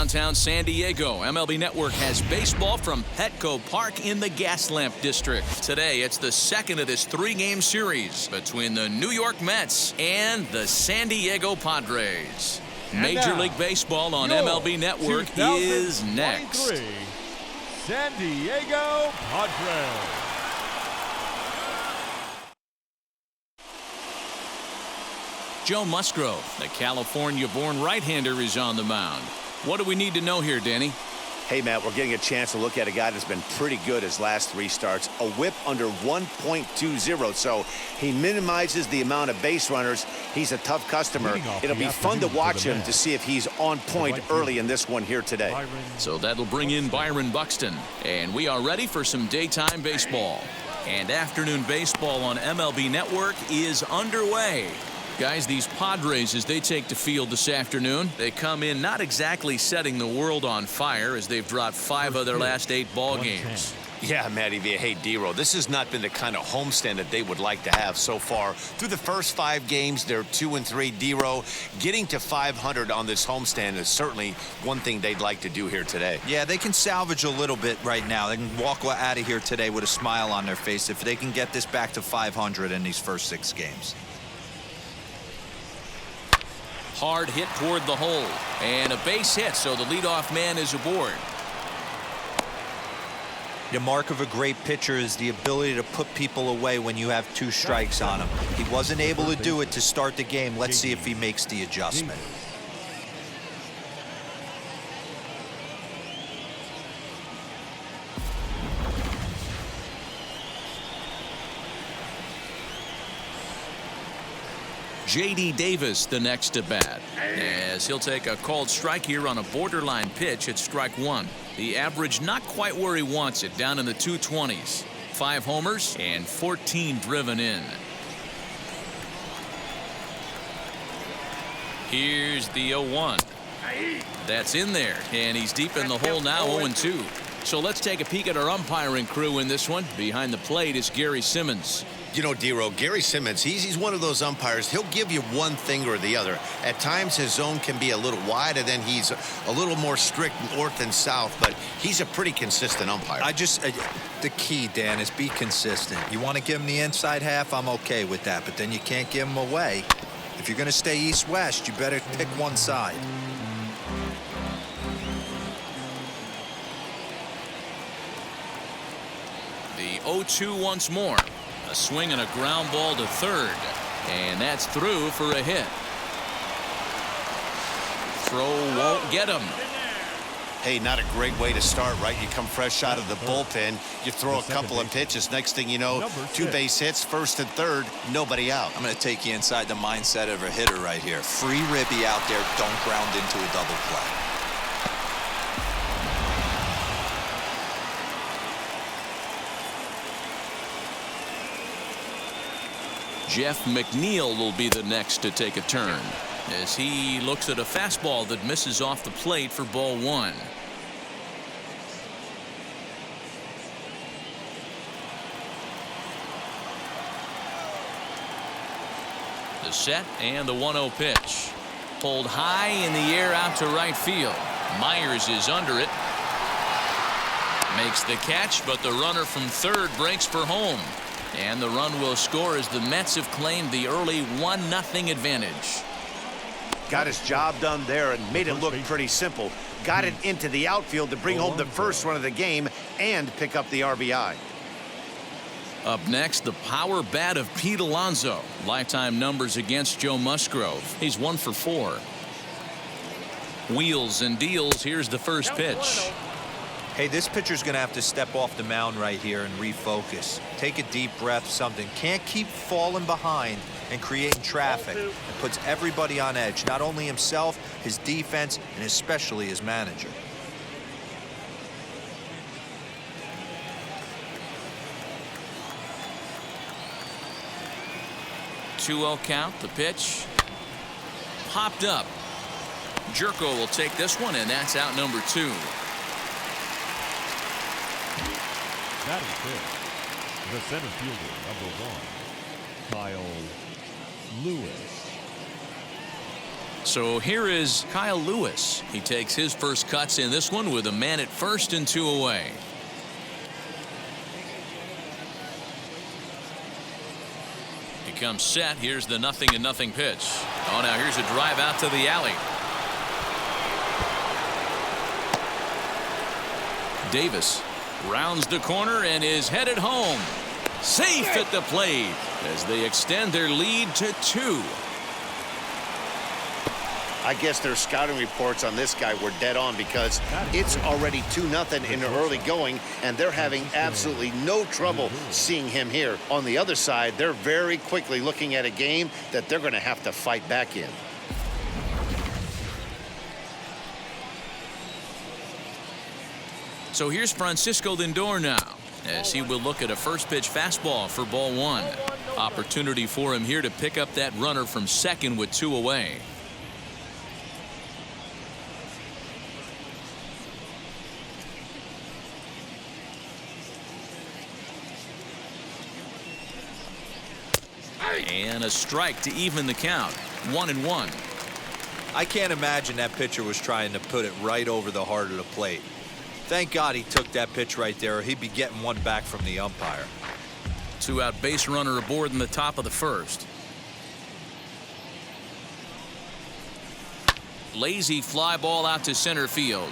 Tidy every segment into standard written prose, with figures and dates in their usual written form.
downtown San Diego, MLB Network has baseball from Petco Park in the Gaslamp District. Today, it's the second of this three-game series between the New York Mets and the San Diego Padres. Major League Baseball on MLB Network is next. San Diego Padres. Joe Musgrove, the California-born right-hander, is on the mound. What do we need to know here, Danny? Hey, Matt, we're getting a chance to look at a guy that's been pretty good his last three starts. A whip under 1.20, so he minimizes the amount of base runners. He's a tough customer. It'll be fun to watch him to see if he's on point early in this one here today. So that'll bring in Byron Buxton, and we are ready for some daytime baseball. And afternoon baseball on MLB Network is underway. Guys, these Padres, as they take the field this afternoon, they come in not exactly setting the world on fire as they've dropped 5 of their last 8 ball games. Yeah, Matty V. Hey, D-Row, this has not been the kind of homestand that they would like to have so far. Through the first 5 games, they're 2-3. D-Row, getting to 500 on this homestand is certainly one thing they'd like to do here today. Yeah, they can salvage a little bit right now. They can walk out of here today with a smile on their face if they can get this back to 500 in these first 6 games. Hard hit toward the hole, and a base hit, so the leadoff man is aboard. The mark of a great pitcher is the ability to put people away when you have 2 strikes on him. He wasn't able to do it to start the game. Let's see if he makes the adjustment. J.D. Davis the next to bat, as he'll take a called strike here on a borderline pitch at strike 1. The average not quite where he wants it, down in the 220s. 5 homers and 14 driven in. Here's the 0-1. That's in there, and he's deep in the hole now, 0-2. So let's take a peek at our umpiring crew in this one. Behind the plate is Gary Simmons. You know, D-Row, Gary Simmons, he's one of those umpires. He'll give you one thing or the other. At times, his zone can be a little wide, and then he's a little more strict north and south, but he's a pretty consistent umpire. The key, Dan, is be consistent. You want to give him the inside half, I'm okay with that, but then you can't give him away. If you're going to stay east-west, you better pick one side. The 0-2 once more. A swing and a ground ball to third, and that's through for a hit. Throw won't get him. Hey, not a great way to start, right? You come fresh out of the bullpen, you throw a couple of pitches, next thing you know, 2 base hits, first and third, nobody out. I'm going to take you inside the mindset of a hitter right here. Free ribby out there, don't ground into a double play. Jeff McNeil will be the next to take a turn as he looks at a fastball that misses off the plate for ball 1. The set and the 1-0 pitch. Pulled high in the air out to right field. Myers is under it. Makes the catch, but the runner from third breaks for home. And the run will score as the Mets have claimed the early 1-0 advantage. Got his job done there and made it look pretty simple. Got it into the outfield to bring home the first run of the game and pick up the RBI. Up next, the power bat of Pete Alonso. Lifetime numbers against Joe Musgrove. He's 1 for 4. Wheels and deals. Here's the first pitch. Hey, this pitcher's going to have to step off the mound right here and refocus. Take a deep breath, something. Can't keep falling behind and creating traffic. It puts everybody on edge, not only himself, his defense, and especially his manager. Two-0 count, the pitch. Popped up. Jerko will take this one, and that's out number 2. Batting fifth, the center fielder, number 1, Kyle Lewis. So here is Kyle Lewis. He takes his first cuts in this one with a man at first and 2 away. He comes set. Here's the 0-0 pitch. Oh, now here's a drive out to the alley. Davis rounds the corner and is headed home. Safe at the plate as they extend their lead to 2. I guess their scouting reports on this guy were dead on because it's already 2-0 in the early going, and they're having absolutely no trouble seeing him here. On the other side, they're very quickly looking at a game that they're going to have to fight back in. So here's Francisco Lindor now, as he will look at a first pitch fastball for ball 1. Opportunity for him here to pick up that runner from second with 2 away. And a strike to even the count. 1-1. I can't imagine that pitcher was trying to put it right over the heart of the plate. Thank God he took that pitch right there, or he'd be getting one back from the umpire. 2-out base runner aboard in the top of the first. Lazy fly ball out to center field.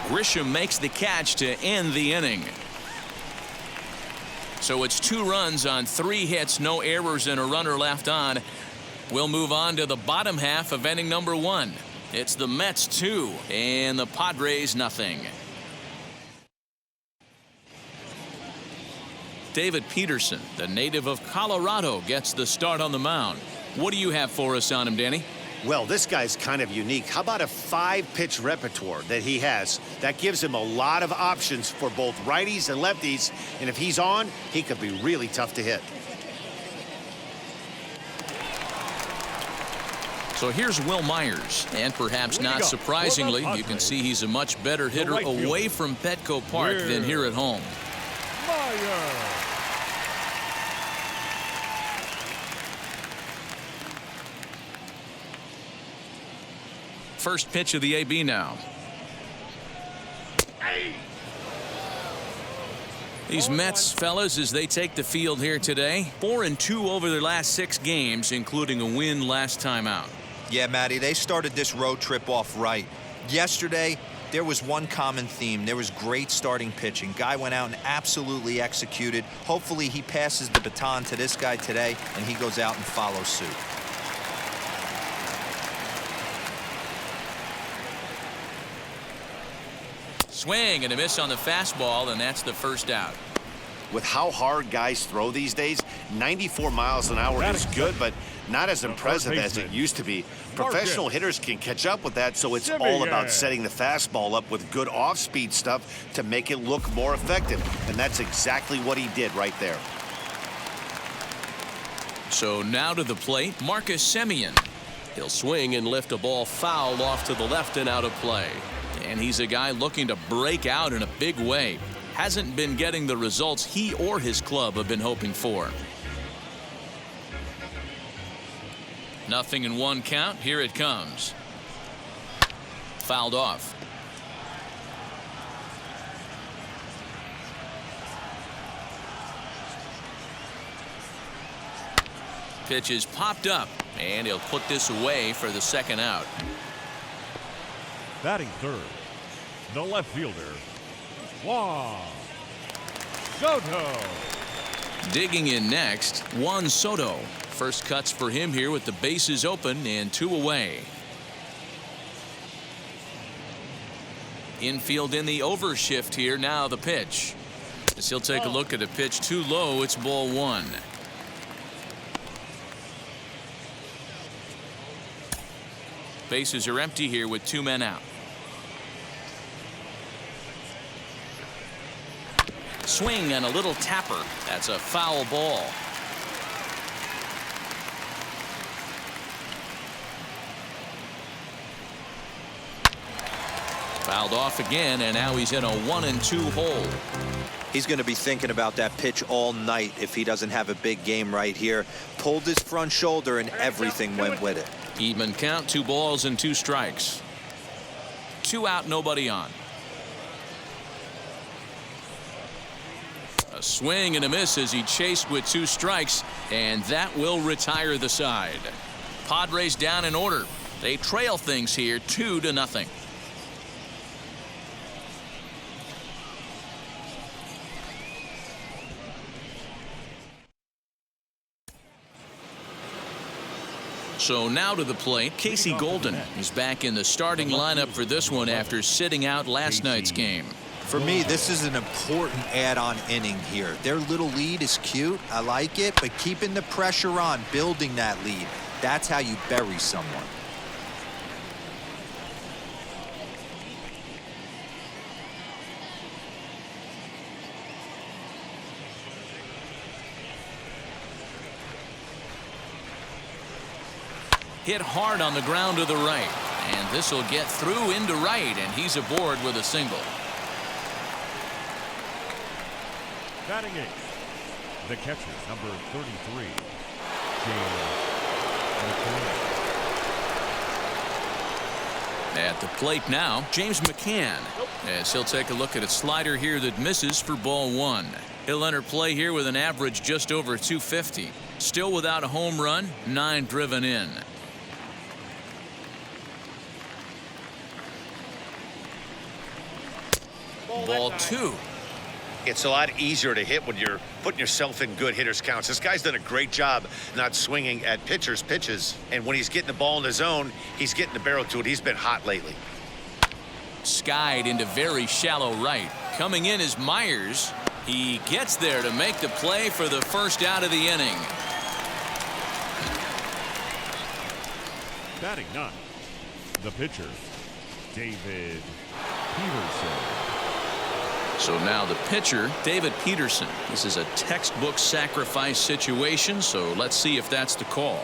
Grisham makes the catch to end the inning. So it's 2 runs on 3 hits, no errors, and a runner left on. We'll move on to the bottom half of inning number 1. It's the Mets 2 and the Padres nothing. David Peterson, the native of Colorado, gets the start on the mound. What do you have for us on him, Danny? Well, this guy's kind of unique. How about a 5-pitch repertoire that he has? That gives him a lot of options for both righties and lefties. And if he's on, he could be really tough to hit. So here's Will Myers. And perhaps not surprisingly, you can see he's a much better hitter away from Petco Park than here at home. Myers. First pitch of the AB now. These Mets, fellas, as they take the field here today, 4-2 over their last 6 games, including a win last time out. Yeah, Matty, they started this road trip off right. Yesterday, there was one common theme. There was great starting pitching. Guy went out and absolutely executed. Hopefully he passes the baton to this guy today, and he goes out and follows suit. Swing and a miss on the fastball, and that's the first out. With how hard guys throw these days, 94 miles an hour is good, but not as impressive as it used to be. Professional hitters can catch up with that, so it's all about setting the fastball up with good off-speed stuff to make it look more effective. And that's exactly what he did right there. So now to the plate, Marcus Simeon. He'll swing and lift a ball foul off to the left and out of play. And he's a guy looking to break out in a big way. Hasn't been getting the results he or his club have been hoping for. 0-1 count. Here it comes. Fouled off. Pitch is popped up, and he'll put this away for the second out. Batting third, the left fielder, Juan Soto. Digging in next, Juan Soto. First cuts for him here with the bases open and 2 away. Infield in the overshift here. Now the pitch. As he'll take a look at a pitch too low, it's ball 1. Bases are empty here with 2 men out. Swing and a little tapper. That's a foul ball. Fouled off again, and now he's in a 1-2 hole. He's going to be thinking about that pitch all night if he doesn't have a big game right here. Pulled his front shoulder and everything went with it. Even count, 2 balls and 2 strikes. 2 out, nobody on. A swing and a miss as he chased with 2 strikes, and that will retire the side. Padres down in order. They trail things here 2-0. So now to the plate, Casey Golden is back in the starting lineup for this one after sitting out last night's game. For me, this is an important add-on inning here. Their little lead is cute. I like it, but keeping the pressure on, building that lead, that's how you bury someone. Hit hard on the ground to the right, and this will get through into right, and he's aboard with a single. Batting 8th, the catcher, number 33, At the plate now, James McCann, as he'll take a look at a slider here that misses for ball 1. He'll enter play here with an average just over 250. Still without a home run, 9 driven in. Ball 2. It's a lot easier to hit when you're putting yourself in good hitters counts. This guy's done a great job not swinging at pitchers' pitches. And when he's getting the ball in the zone, he's getting the barrel to it. He's been hot lately. Skied into very shallow right. Coming in is Myers. He gets there to make the play for the first out of the inning. Batting 9th, the pitcher, David Peterson. So now the pitcher, David Peterson. This is a textbook sacrifice situation, so let's see if that's the call.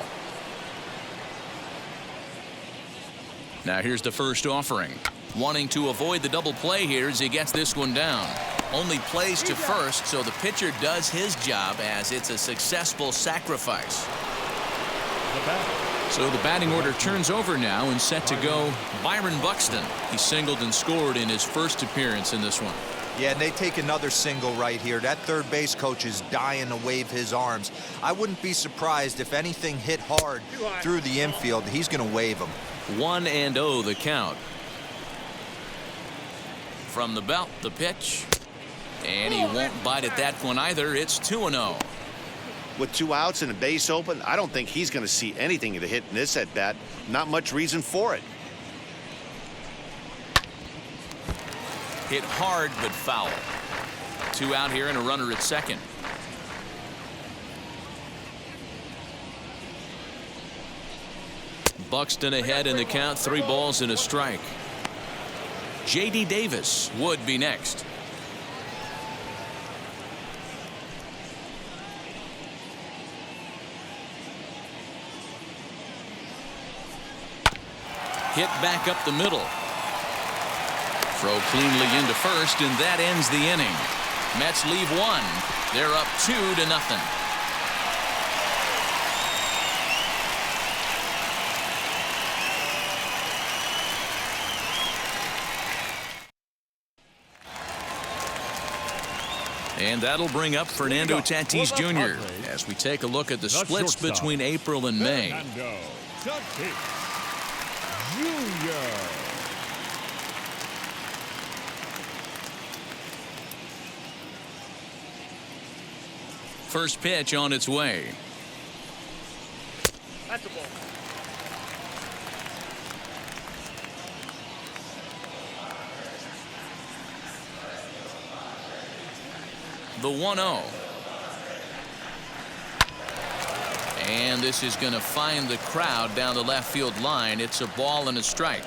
Now here's the first offering. Wanting to avoid the double play here as he gets this one down. Only plays to first, so the pitcher does his job as it's a successful sacrifice. So the batting order turns over now and set to go Byron Buxton. He singled and scored in his first appearance in this one. Yeah, and they take another single right here. That third base coach is dying to wave his arms. I wouldn't be surprised if anything hit hard through the infield. He's going to wave them. 1-0 the count. From the belt, the pitch. And he won't bite at that one either. It's 2-0. With 2 outs and a base open, I don't think he's going to see anything to hit in this at bat. Not much reason for it. Hit hard but foul. 2 out here and a runner at second. Buxton ahead in the count, 3 balls and a strike. J.D. Davis would be next. Hit back up the middle. Throw cleanly into first, and that ends the inning. Mets leave 1. They're up 2-0. And that'll bring up Fernando Tatis Jr. as we take a look at the splits between April and May. Fernando Tatis Jr. First pitch on its way. That's a ball. The 1-0. And this is going to find the crowd down the left field line. It's a ball and a strike.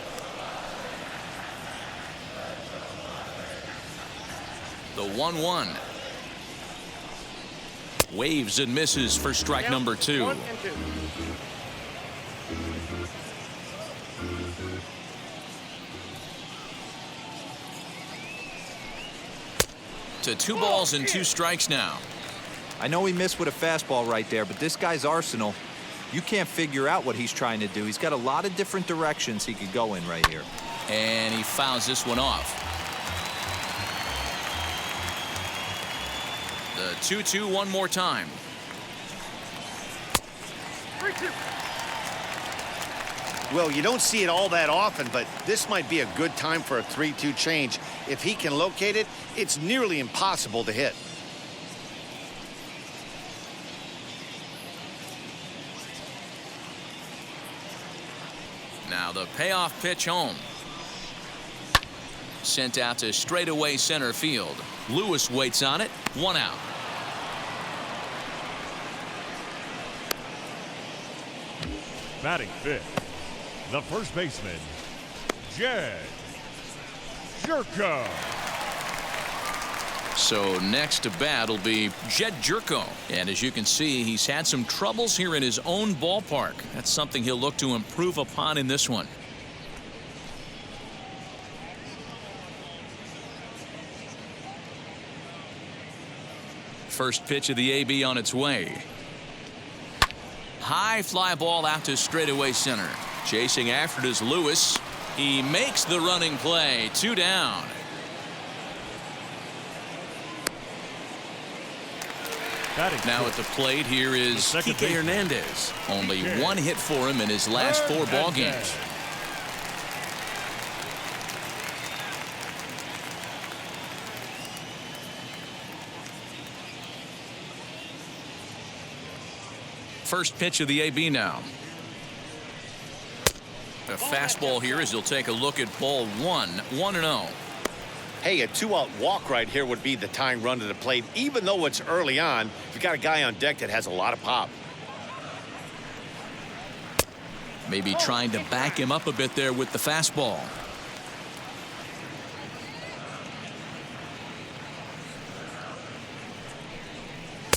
The 1-1. Waves and misses for strike number 2. 1 and 2. to 2 balls and 2 strikes now. I know he missed with a fastball right there, but this guy's arsenal, you can't figure out what he's trying to do. He's got a lot of different directions he could go in right here. And he fouls this one off. The 2-2 one more time. 3-2. Well, you don't see it all that often, but this might be a good time for a 3-2 change. If he can locate it, it's nearly impossible to hit. Now the payoff pitch home. Sent out to straightaway center field. Lewis waits on it. 1 out. Batting fifth, the first baseman, Jed Jerko. So next to bat will be Jed Jerko. And as you can see, he's had some troubles here in his own ballpark. That's something he'll look to improve upon in this one. First pitch of the AB on its way. High fly ball out to straightaway center. Chasing after it is Lewis. He makes the running play. 2 down. Now at the plate here is Kike Hernandez. Only 1 hit for him in his last 4 ball games. First pitch of the AB now. A fastball here as he'll take a look at ball 1. 1-0. Hey, a 2-out walk right here would be the tying run to the plate. Even though it's early on, you've got a guy on deck that has a lot of pop. Maybe trying to back him up a bit there with the fastball.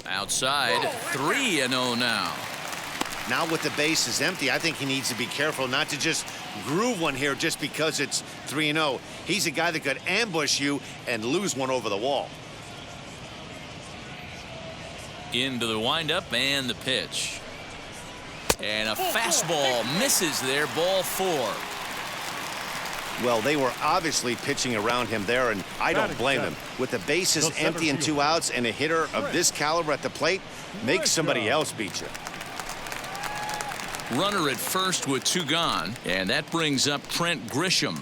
Outside, 3-0 now. Now with the bases empty, I think he needs to be careful not to just groove one here just because it's 3-0. He's a guy that could ambush you and lose one over the wall. Into the windup and the pitch. And a fastball misses there, ball 4. Well, they were obviously pitching around him there, and I don't blame him. With the bases empty and 2 outs and a hitter of this caliber at the plate, make somebody else beat you. Runner at first with 2 gone, and that brings up Trent Grisham.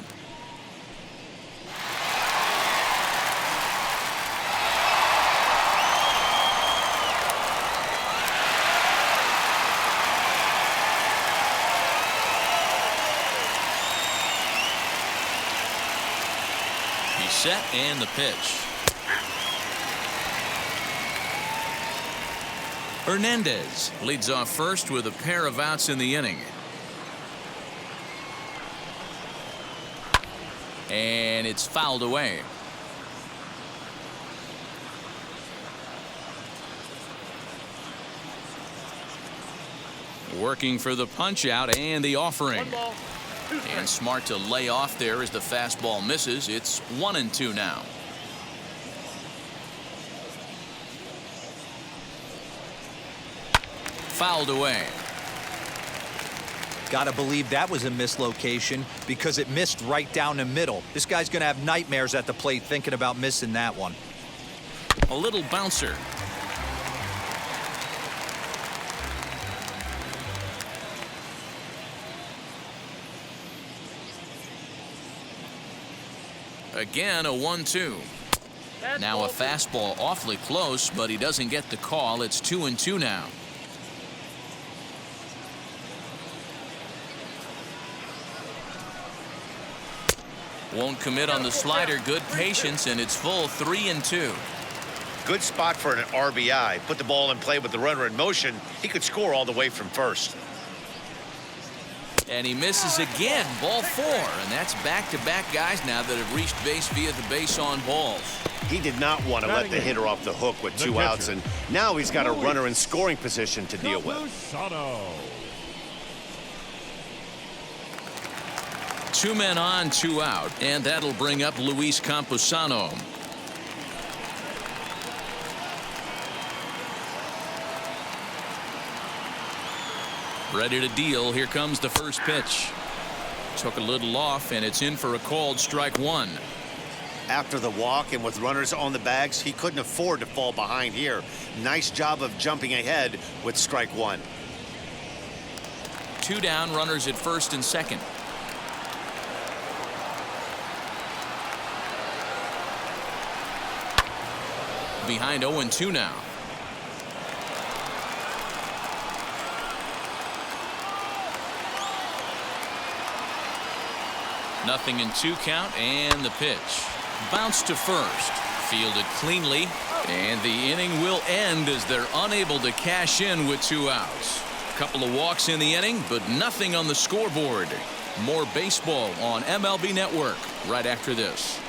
He's set and the pitch. Hernandez leads off first with a pair of outs in the inning. And it's fouled away. Working for the punch out and the offering. And smart to lay off there as the fastball misses. It's 1-2 now. Fouled away. Gotta believe that was a mislocation because it missed right down the middle. This guy's gonna have nightmares at the plate thinking about missing that one. A little bouncer. Again, a 1-2. Now a fastball awfully close, but he doesn't get the call. It's 2-2 now. Won't commit on the slider. Good patience, and it's full 3-2. Good spot for an RBI. Put the ball in play with the runner in motion. He could score all the way from first. And he misses again. Ball 4. And that's back-to-back guys now that have reached base via the base on balls. He did not want to let the hitter off the hook with 2 outs, and now he's got a runner in scoring position to deal with. 2 men on, 2 out, and that'll bring up Luis Camposano. Ready to deal. Here comes the first pitch. Took a little off, and it's in for a called strike one. After the walk and with runners on the bags, he couldn't afford to fall behind here. Nice job of jumping ahead with strike one. 2 down, runners at first and second. Behind 0-2 now. Nothing in 2 count, and the pitch. Bounce to first. Fielded cleanly, and the inning will end as they're unable to cash in with 2 outs. Couple of walks in the inning, but nothing on the scoreboard. More baseball on MLB Network right after this.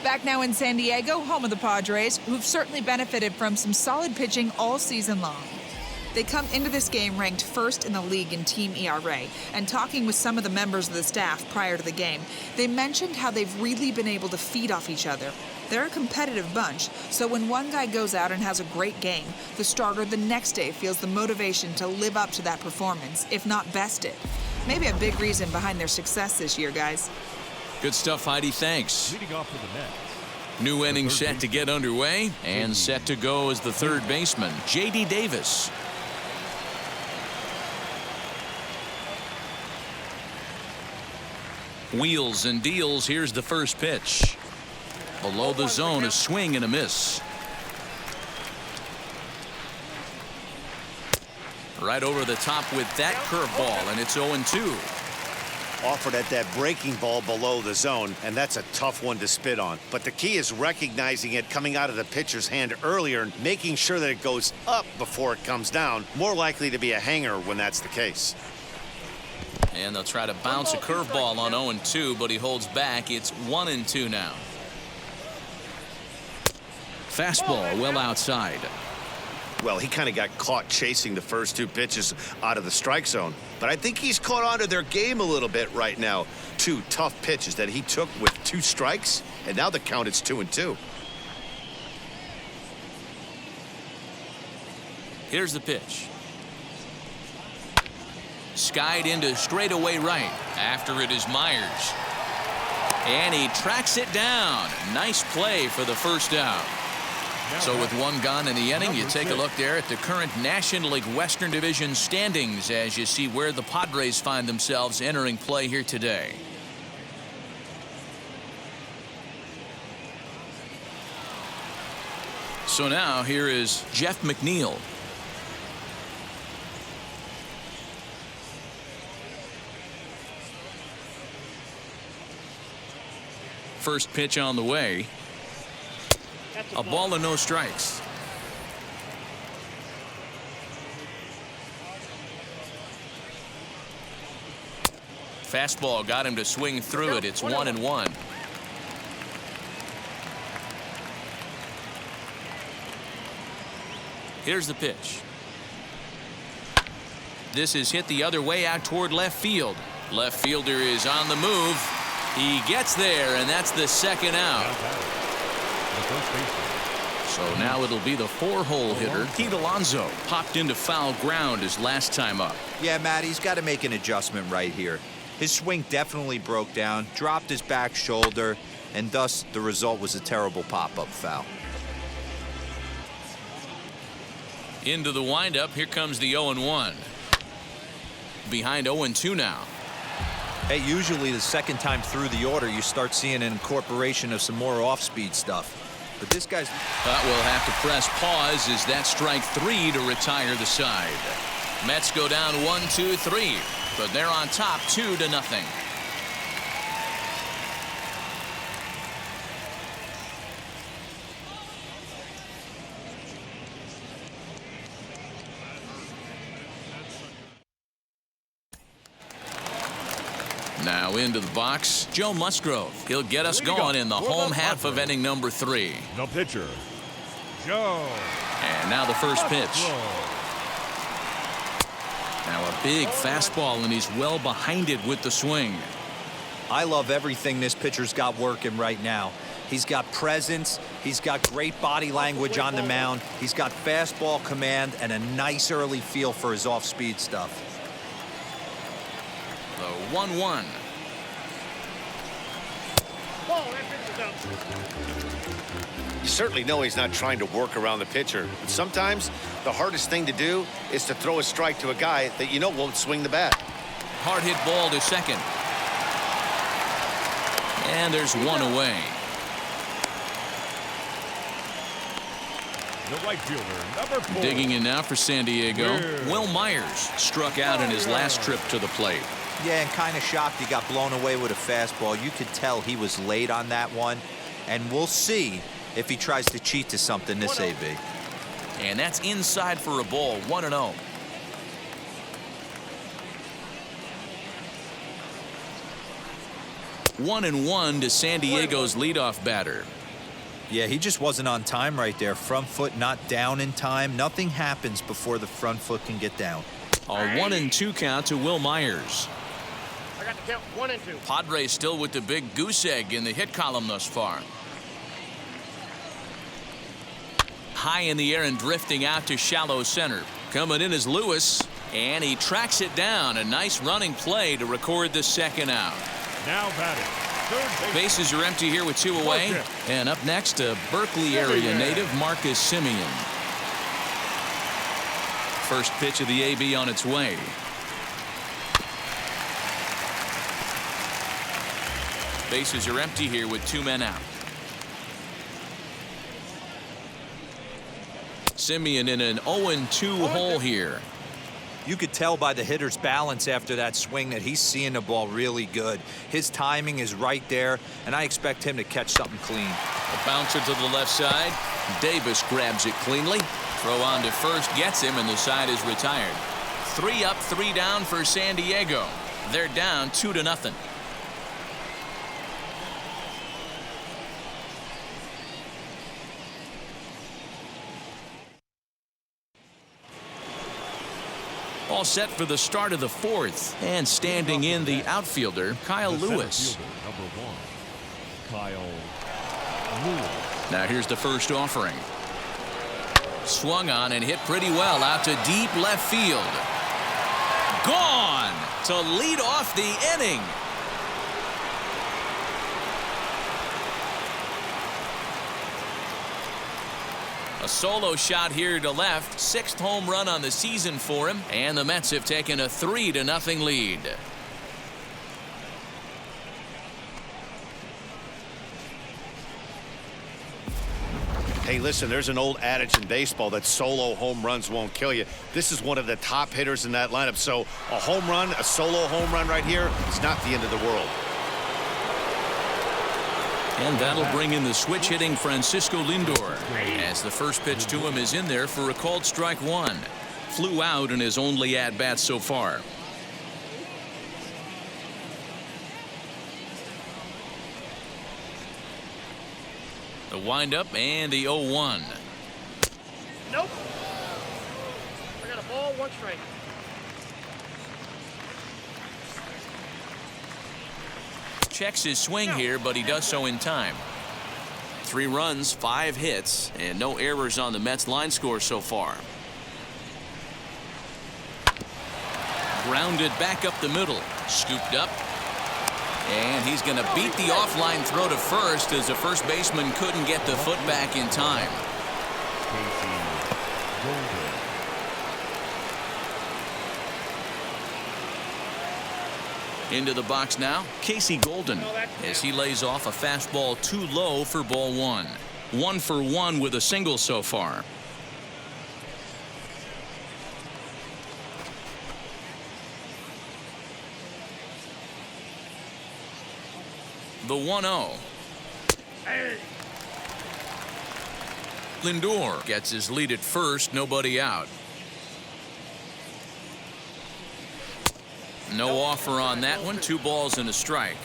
Back now in San Diego, home of the Padres, who've certainly benefited from some solid pitching all season long. They come into this game ranked first in the league in team ERA, and talking with some of the members of the staff prior to the game, they mentioned how they've really been able to feed off each other. They're a competitive bunch, so when one guy goes out and has a great game, the starter the next day feels the motivation to live up to that performance, if not best it. Maybe a big reason behind their success this year, guys. Good stuff, Heidi. Thanks. Leading off for the Mets. New inning set to get underway, and set to go as the third baseman, J.D. Davis. Wheels and deals. Here's the first pitch. Below the zone, a swing and a miss. Right over the top with that curveball, and it's 0-2. Offered at that breaking ball below the zone, and that's a tough one to spit on. But the key is recognizing it coming out of the pitcher's hand earlier and making sure that it goes up before it comes down. More likely to be a hanger when that's the case. And they'll try to bounce a curveball on 0-2, but he holds back. It's 1-2 now. Fastball well outside. Well, he kind of got caught chasing the first 2 pitches out of the strike zone. But I think he's caught on to their game a little bit right now. 2 tough pitches that he took with 2 strikes, and now the count is 2-2. Here's the pitch. Skied into straightaway right. After it is Myers. And he tracks it down. Nice play for the first out. So with 1 gone in the inning, you take a look there at the current National League Western Division standings as you see where the Padres find themselves entering play here today. So now here is Jeff McNeil. First pitch on the way. A ball and no strikes. Fastball got him to swing through it. It's 1-1. Here's the pitch. This is hit the other way out toward left field. Left fielder is on the move. He gets there, and that's the second out. So now it'll be the 4-hole hitter, Pete Alonso. Popped into foul ground his last time up. Yeah, Matt, he's got to make an adjustment right here. His swing definitely broke down, dropped his back shoulder, and thus the result was a terrible pop-up foul. Into the windup. Here comes the 0-1. Behind 0-2 now. Hey, usually the second time through the order, you start seeing an incorporation of some more off-speed stuff. But this guy's... We'll have to press pause as that strike 3 to retire the side. Mets go down 1-2-3, but they're on top 2-0. Now into the box, Joe Musgrove. He'll get us going in the home half of inning number 3. The pitcher, Joe. And now the first pitch. Now a big fastball, and he's well behind it with the swing. I love everything this pitcher's got working right now. He's got presence. He's got great body language on the mound. He's got fastball command and a nice early feel for his off-speed stuff. The 1-1. You certainly know he's not trying to work around the pitcher. But sometimes the hardest thing to do is to throw a strike to a guy that you know won't swing the bat. Hard hit ball to second. And there's one away. The right fielder, number 4. Digging in now for San Diego. Will Myers struck out in his last trip to the plate. Yeah, and kind of shocked he got blown away with a fastball. You could tell he was late on that one. And we'll see if he tries to cheat to something this AB. And that's inside for a ball. 1-0. One and one to San Diego's leadoff batter. Yeah, he just wasn't on time right there. Front foot not down in time. Nothing happens before the front foot can get down. A 1-2 count to Will Myers. I got the count 1 and 2. Padres still with the big goose egg in the hit column thus far. High in the air and drifting out to shallow center. Coming in is Lewis, and he tracks it down. A nice running play to record the second out. Now batting, third base. Bases are empty here with 2 away. And up next, a Berkeley area native, Marcus Simeon. First pitch of the AB on its way. Bases are empty here with 2 men out. Simeon in an 0-2 hole here. You could tell by the hitter's balance after that swing that he's seeing the ball really good. His timing is right there, and I expect him to catch something clean. A bouncer to the left side. Davis grabs it cleanly. Throw on to first gets him, and the side is retired. 3 up, 3 down for San Diego. They're down 2-0. All set for the start of the 4th. And standing in the outfielder, Kyle Lewis. Fielder, number 1, Kyle Lewis. Now here's the first offering. Swung on and hit pretty well out to deep left field. Gone to lead off the inning. A solo shot here to left. 6th home run on the season for him. And the Mets have taken a 3-0 lead. Hey, listen, there's an old adage in baseball that solo home runs won't kill you. This is one of the top hitters in that lineup. So a home run, a solo home run right here, it's not the end of the world. And that'll bring in the switch hitting Francisco Lindor, as the first pitch to him is in there for a called strike 1. Flew out in his only at-bat so far. The windup and the 0-1. Nope. I got a ball, 1 strike. Checks his swing here, but he does so in time. 3 runs, 5 hits, and no errors on the Mets line score so far. Grounded back up the middle. Scooped up. And he's going to beat the offline throw to first as the first baseman couldn't get the foot back in time. Into the box now, Casey Golden, as he lays off a fastball too low for ball 1. 1 for 1 with a single so far. The 1-0. Lindor gets his lead at first, nobody out. No offer on that one. 2 balls and a strike.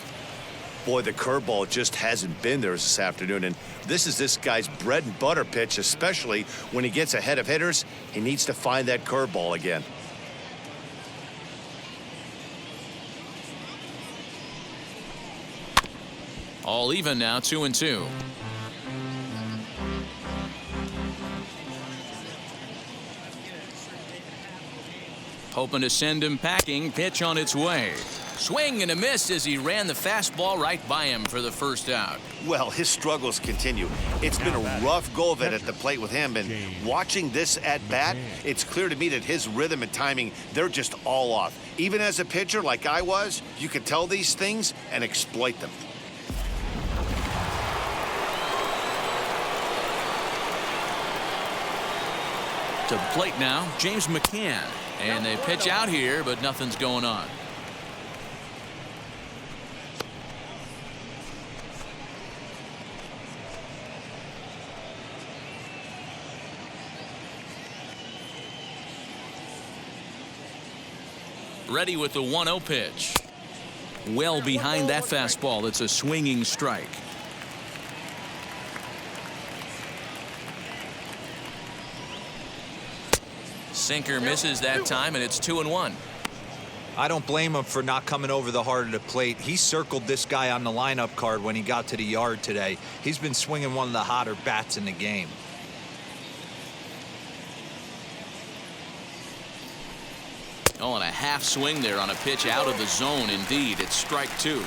Boy, the curveball just hasn't been there this afternoon, and this is this guy's bread and butter pitch, especially when he gets ahead of hitters. He needs to find that curveball again. All even now, 2-2. Hoping to send him packing. Pitch on its way. Swing and a miss as he ran the fastball right by him for the first out. Well, his struggles continue. It's been a rough go of it at the plate with him, and watching this at bat, it's clear to me that his rhythm and timing, they're just all off. Even as a pitcher like I was, you could tell these things and exploit them. To the plate now, James McCann. And they pitch out here, but nothing's going on. Ready with the 1-0 pitch. Well behind that fastball. It's a swinging strike. Sinker misses that time, and it's 2-1. I don't blame him for not coming over the heart of the plate. He circled this guy on the lineup card when he got to the yard today. He's been swinging one of the hotter bats in the game. Oh, and a half swing there on a pitch out of the zone. Indeed, it's strike 2.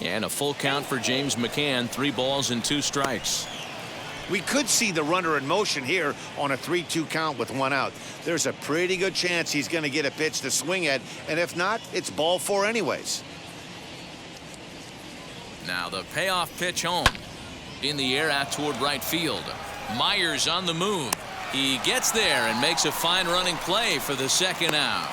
And a full count for James McCann. 3 balls and 2 strikes. We could see the runner in motion here on a 3-2 count with 1 out. There's a pretty good chance he's going to get a pitch to swing at, and if not, it's ball 4 anyways. Now the payoff pitch home. In the air out toward right field. Myers on the move. He gets there and makes a fine running play for the second out.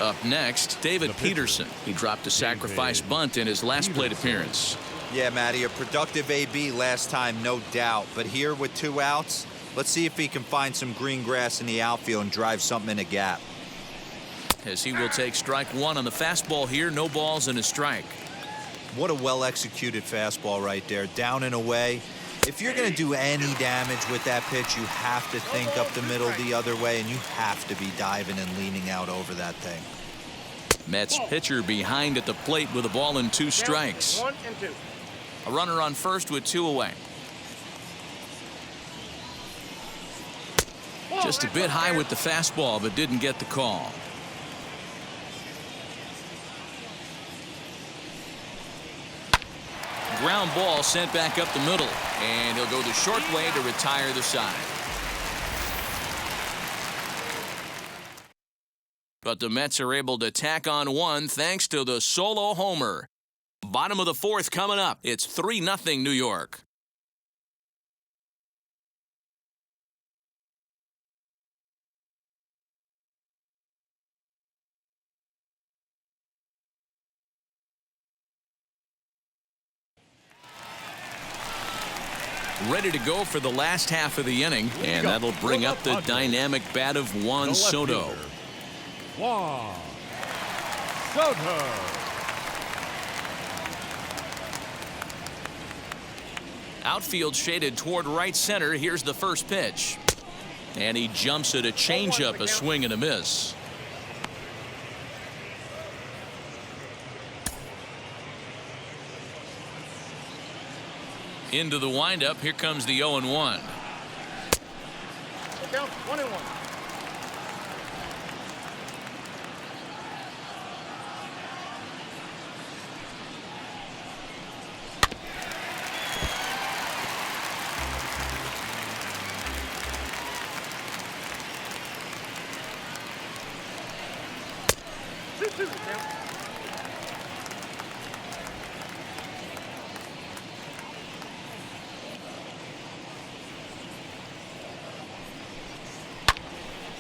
Up next, David Peterson. He dropped a sacrifice bunt in his last plate appearance. Yeah, Matty, a productive AB last time, no doubt. But here with 2 outs, let's see if he can find some green grass in the outfield and drive something in a gap. As he will take strike 1 on the fastball here. No balls and a strike. What a well-executed fastball right there. Down and away. If you're going to do any damage with that pitch, you have to think up the middle the other way, and you have to be diving and leaning out over that thing. Mets pitcher behind at the plate with a ball and 2 strikes. 1 and 2. A runner on first with 2 away. Just a bit high with the fastball, but didn't get the call. Ground ball sent back up the middle, and he'll go the short way to retire the side. But the Mets are able to tack on 1 thanks to the solo homer. Bottom of the 4th coming up. It's 3-0 New York. Ready to go for the last half of the inning, and that'll bring up the dynamic bat of Juan Soto. Juan Soto. Outfield shaded toward right center. Here's the first pitch. And he jumps at a changeup, a swing and a miss. Into the windup. Here comes the 0-1. Count 1 and 1.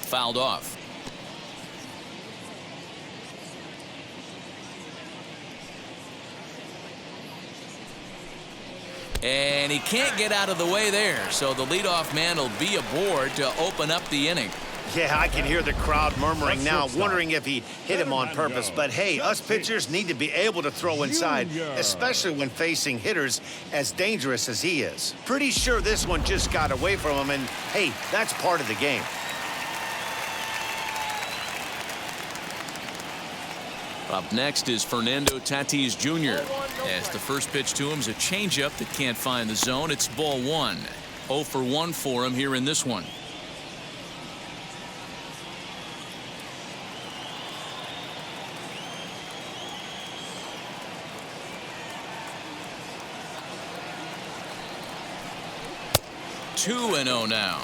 Fouled off. And he can't get out of the way there, so the leadoff man will be aboard to open up the inning. Yeah, I can hear the crowd murmuring now, wondering if he hit him on Fernando purpose. But hey, us pitchers need to be able to throw inside, Jr. especially when facing hitters as dangerous as he is. Pretty sure this one just got away from him, and hey, that's part of the game. Up next is Fernando Tatis Jr. As the first pitch to him is a changeup that can't find the zone. It's ball one. 0 for 1 for him here in this one. Two and 0 now.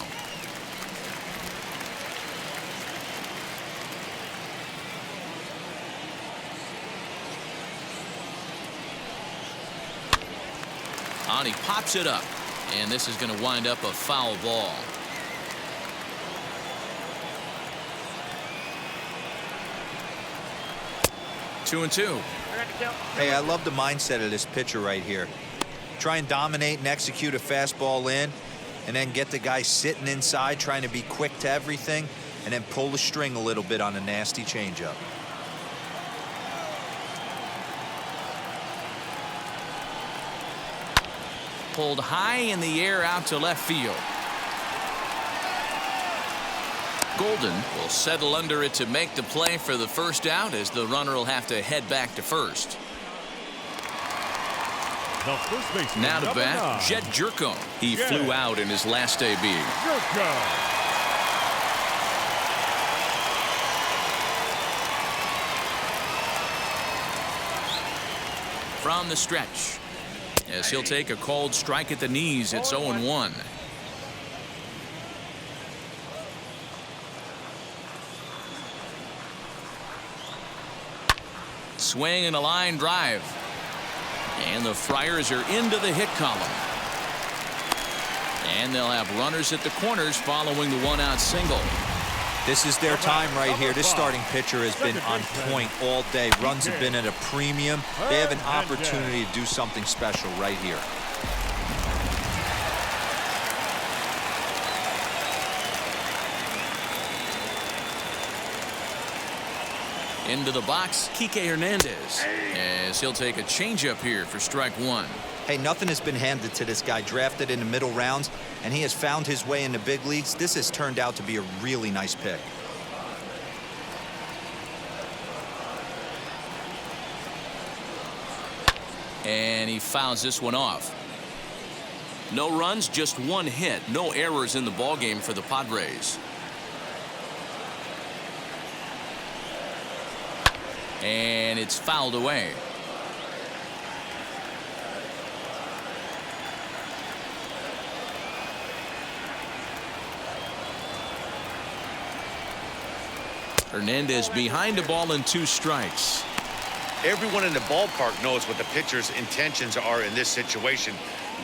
On, he pops it up, and this is going to wind up a foul ball. Two and 2. Hey, I love the mindset of this pitcher right here. Try and dominate and execute a fastball in, and then get the guy sitting inside trying to be quick to everything, and then pull the string a little bit on a nasty changeup. Pulled high in the air out to left field. Golden will settle under it to make the play for the first out, as the runner will have to head back to first. The first baseman, Now to number bat, 9. Jed Jerko. He Jed flew out in his last AB. Jerko. From the stretch, as he'll take a cold strike at the knees. It's 0-1. Swing and a line drive. And the Friars are into the hit column. And they'll have runners at the corners following the one-out single. This is their time right here. This starting pitcher has been on point all day. Runs have been at a premium. They have an opportunity to do something special right here. Into the box, Kike Hernandez, as he'll take a changeup here for strike one. Hey, nothing has been handed to this guy. Drafted in the middle rounds, and he has found his way in the big leagues. This has turned out to be a really nice pick. And he fouls this one off. No runs, just one hit. No errors in the ballgame for the Padres. And it's fouled away. Hernandez behind the ball and 2 strikes. Everyone in the ballpark knows what the pitcher's intentions are in this situation.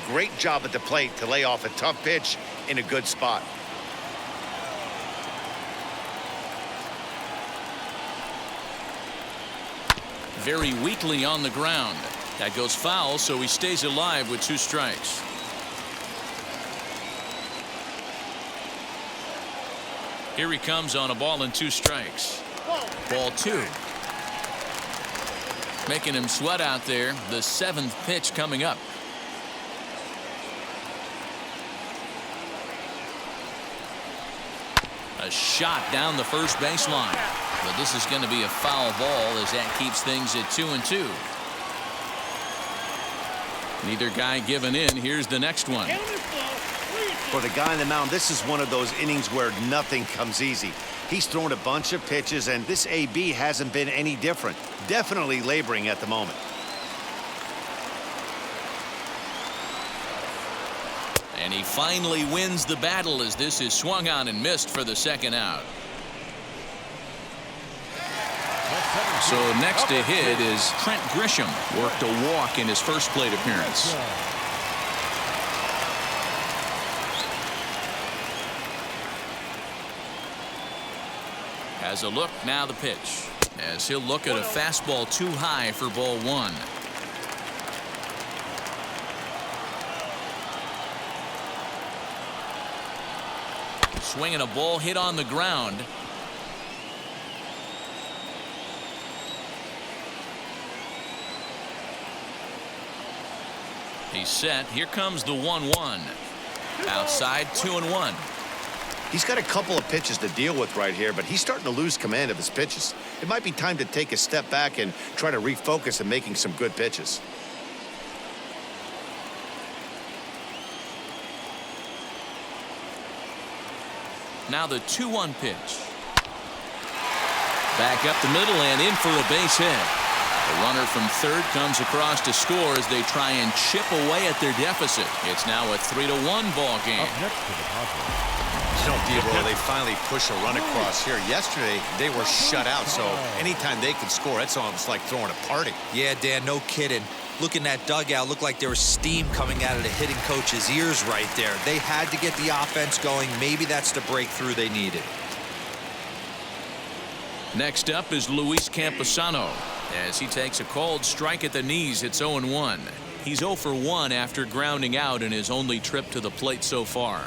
Great job at the plate to lay off a tough pitch in a good spot. Very weakly on the ground. That goes foul, so he stays alive with 2 strikes. Here he comes on a ball and 2 strikes. Ball 2. Making him sweat out there. The 7th pitch coming up. A shot down the first baseline. But this is going to be a foul ball, as that keeps things at 2-2. Neither guy giving in. Here's the next one. For the guy on the mound, this is one of those innings where nothing comes easy. He's thrown a bunch of pitches, and this AB hasn't been any different. Definitely laboring at the moment. And he finally wins the battle, as this is swung on and missed for the 2nd out. So next to hit is Trent Grisham. Worked a walk in his first plate appearance. Has a look, now the pitch. As he'll look at a fastball too high for ball 1. Swinging a ball hit on the ground. He's set. Here comes the 1-1. Outside, 2-1. He's got a couple of pitches to deal with right here, but he's starting to lose command of his pitches. It might be time to take a step back and try to refocus on making some good pitches. Now the 2-1 pitch. Back up the middle and in for a base hit. The runner from third comes across to score as they try and chip away at their deficit. It's now a 3-1 ball game. Up next to the Padres. You know, Diablo, they finally push a run across here. Yesterday, they were shut out, so anytime they could score, that's almost like throwing a party. Yeah, Dan, no kidding. Look in that dugout. Looked like there was steam coming out of the hitting coach's ears right there. They had to get the offense going. Maybe that's the breakthrough they needed. Next up is Luis Camposano as he takes a cold strike at the knees. It's 0-1. He's 0 for 1 after grounding out in his only trip to the plate so far.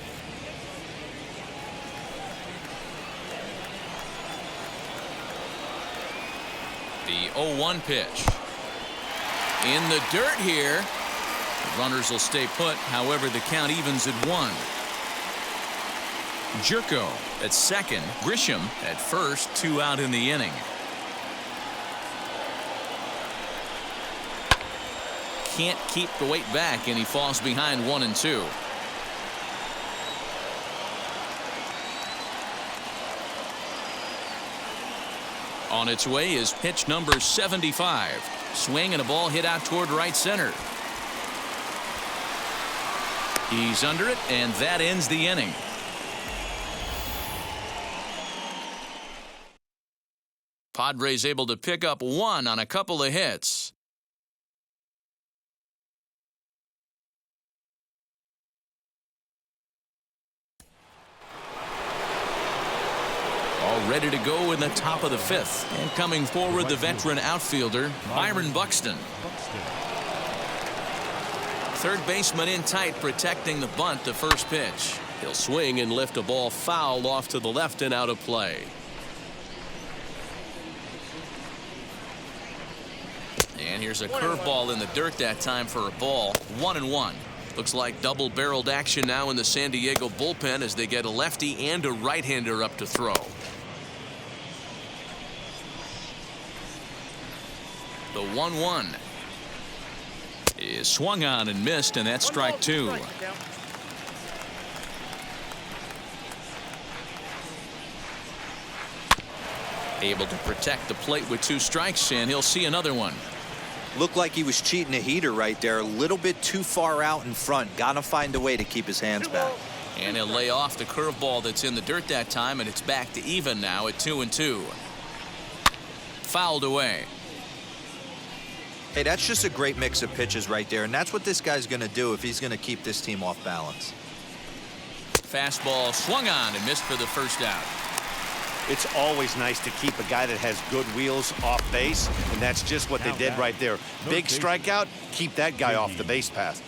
The 0-1 pitch. In the dirt here. The runners will stay put. However, the count evens at 1. Jerko at second. Grisham at first. 2 out in the inning. Can't keep the weight back, and he falls behind 1-2. On its way is pitch number 75. Swing and a ball hit out toward right center. He's under it, and that ends the inning. Padres able to pick up 1 on a couple of hits. All ready to go in the top of the 5th. And coming forward, the veteran outfielder, Byron Buxton. Third baseman in tight, protecting the bunt, the first pitch. He'll swing and lift a ball foul off to the left and out of play. And here's a curveball in the dirt that time for a ball. 1-1. Looks like double-barreled action now in the San Diego bullpen as they get a lefty and a right-hander up to throw. The 1-1 is swung on and missed, and that's strike 2. Able to protect the plate with 2 strikes, and he'll see another one. Looked like he was cheating a heater right there. A little bit too far out in front. Gotta find a way to keep his hands back. And he'll lay off the curveball that's in the dirt that time, and it's back to even now at 2-2. Fouled away. Hey, that's just a great mix of pitches right there, and that's what this guy's going to do if he's going to keep this team off balance. Fastball swung on and missed for the first out. It's always nice to keep a guy that has good wheels off base, and that's just what they did right there. Big strikeout, keep that guy off the base path.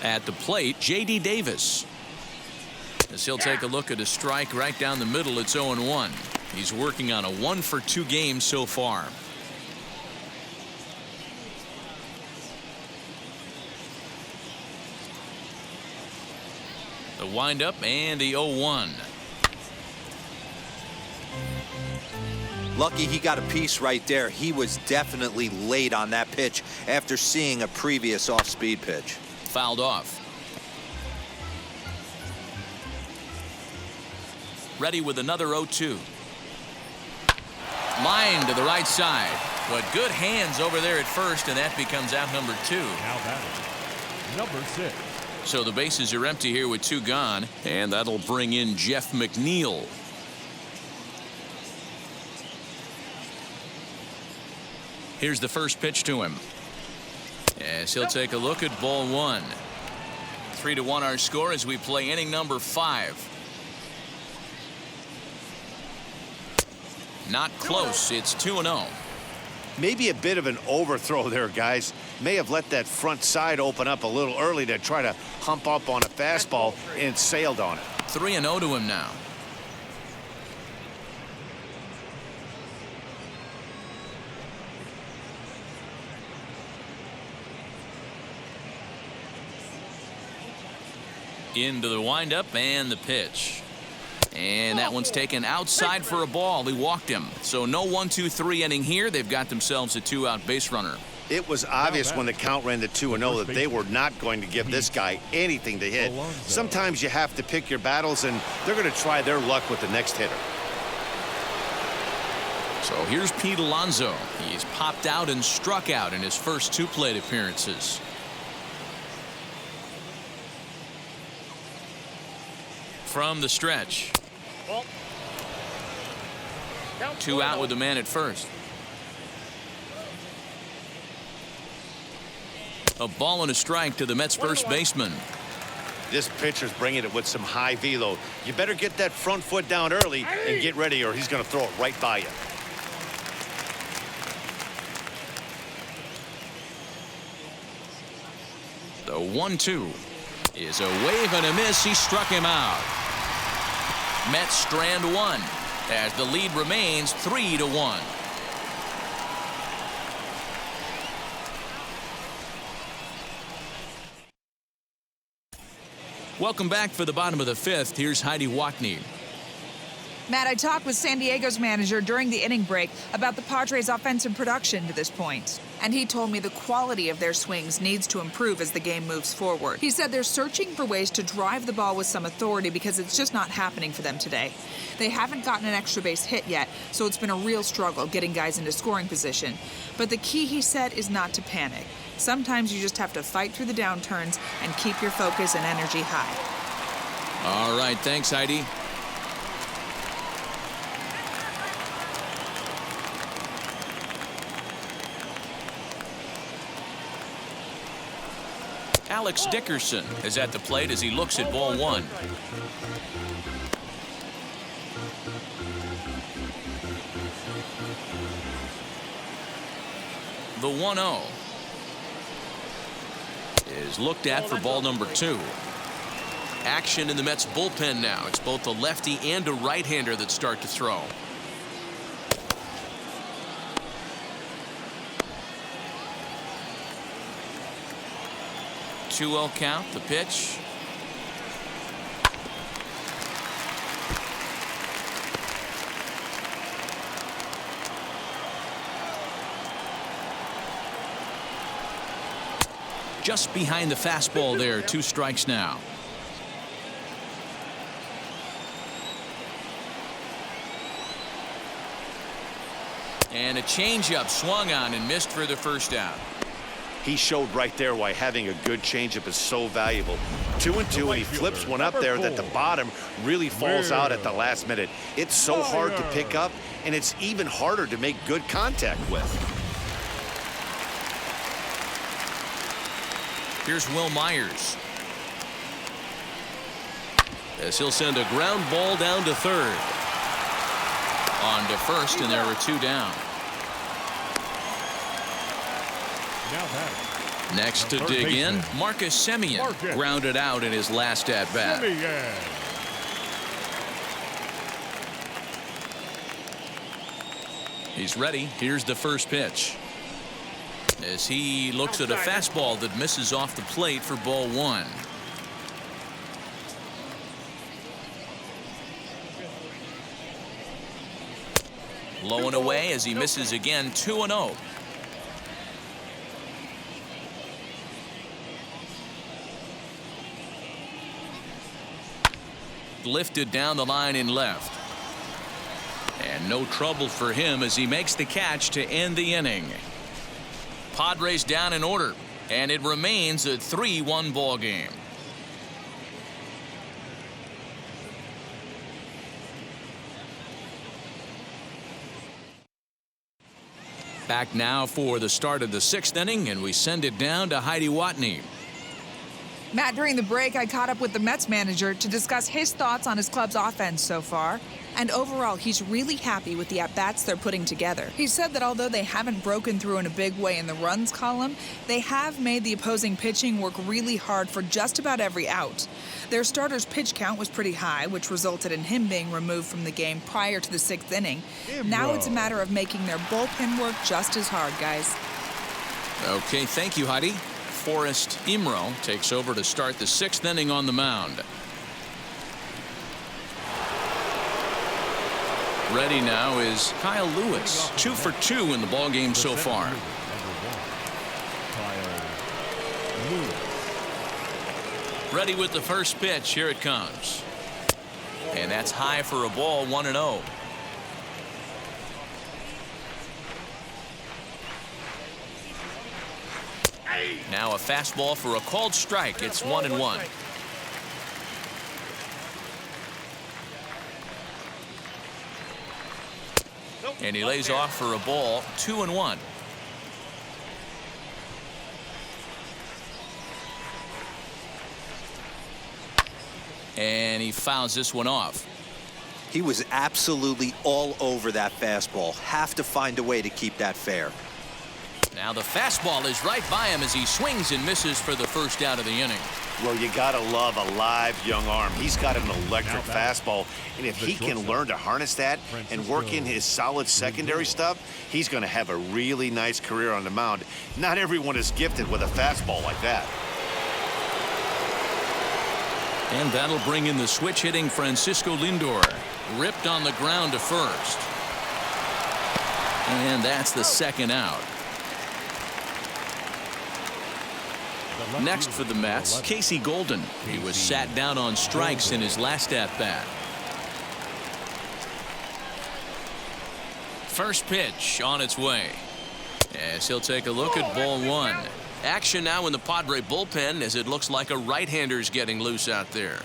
At the plate, J.D. Davis. As he'll take a look at a strike right down the middle, it's 0-1. He's working on a 1 for 2 games so far. The windup and the 0-1. Lucky he got a piece right there. He was definitely late on that pitch after seeing a previous off-speed pitch. Fouled off. Ready with another 0-2. Line to the right side, but good hands over there at first, and that becomes out number 2. Now batting, number 6. So the bases are empty here with 2 gone, and that'll bring in Jeff McNeil. Here's the first pitch to him. As he'll take a look at ball 1. 3-1 our score as we play inning number 5. Not close. It's 2-0. Maybe a bit of an overthrow there, guys. may have let that front side open up a little early to try to hump up on a fastball and sailed on it. 3-0 to him now. Into the windup and the pitch. And that one's taken outside for a ball. He walked him. So no 1-2-3 inning here. They've got themselves a 2-out base runner. It was obvious when the count ran to 2-0 that they were not going to give this guy anything to hit. Sometimes you have to pick your battles, and they're going to try their luck with the next hitter. So here's Pete Alonso. He's popped out and struck out in his first 2 plate appearances. From the stretch. 2 out with the man at first. A ball and a strike to the Mets first baseman. This pitcher's bringing it with some high velo. You better get that front foot down early and get ready, or he's going to throw it right by you. The 1-2 is a wave and a miss. He struck him out. Mets strand 1 as the lead remains 3-1. Welcome back for the bottom of the 5th. Here's Heidi Watney. Matt, I talked with San Diego's manager during the inning break about the Padres' offensive production to this point. And he told me the quality of their swings needs to improve as the game moves forward. He said they're searching for ways to drive the ball with some authority because it's just not happening for them today. They haven't gotten an extra base hit yet, so it's been a real struggle getting guys into scoring position. But the key, he said, is not to panic. Sometimes you just have to fight through the downturns and keep your focus and energy high. All right, thanks, Heidi. Alex Dickerson is at the plate as he looks at ball 1. The 1-0 is looked at for ball number 2. Action in the Mets bullpen now. It's both a lefty and a right-hander that start to throw. 2-0 count. The pitch. Just behind the fastball there. 2 strikes now. And a changeup swung on and missed for the first out. He showed right there why having a good changeup is so valuable. 2-2, and he flips one up there that the bottom really falls out at the last minute. It's so hard to pick up, and it's even harder to make good contact with. Here's Will Myers. As he'll send a ground ball down to third. On to first, and there are 2 down. Next to dig in, Marcus Simeon grounded out in his last at-bat. He's ready. Here's the first pitch. As he looks at a fastball that misses off the plate for ball 1. Low and away as he misses again. 2-0. Lifted down the line in left. And no trouble for him as he makes the catch to end the inning. Padres down in order, and it remains a 3-1 ball game. Back now for the start of the 6th inning, and we send it down to Heidi Watney. Matt, during the break, I caught up with the Mets manager to discuss his thoughts on his club's offense so far. And overall, he's really happy with the at-bats they're putting together. He said that although they haven't broken through in a big way in the runs column, they have made the opposing pitching work really hard for just about every out. Their starter's pitch count was pretty high, which resulted in him being removed from the game prior to the 6th inning. Now it's a matter of making their bullpen work just as hard, guys. Okay, thank you, Heidi. Forrest Imro takes over to start the 6th inning on the mound. Ready now is Kyle Lewis. 2 for 2 in the ballgame so far. Ready with the first pitch. Here it comes. And that's high for a ball, 1-0. Now a fastball for a called strike. It's 1-1. And he lays off for a ball, 2-1. And he fouls this one off. He was absolutely all over that fastball. Have to find a way to keep that fair. Now the fastball is right by him as he swings and misses for the first out of the inning. Well, you gotta love a live young arm. He's got an electric fastball, and if he can learn to harness that and work in his solid secondary stuff, he's gonna have a really nice career on the mound. Not everyone is gifted with a fastball like that. And that'll bring in the switch hitting Francisco Lindor. Ripped on the ground to first. And that's the second out. Next for the Mets, Casey Golden. He was sat down on strikes in his last at-bat. First pitch on its way. As he'll take a look at ball 1. Action now in the Padre bullpen as it looks like a right-hander's getting loose out there.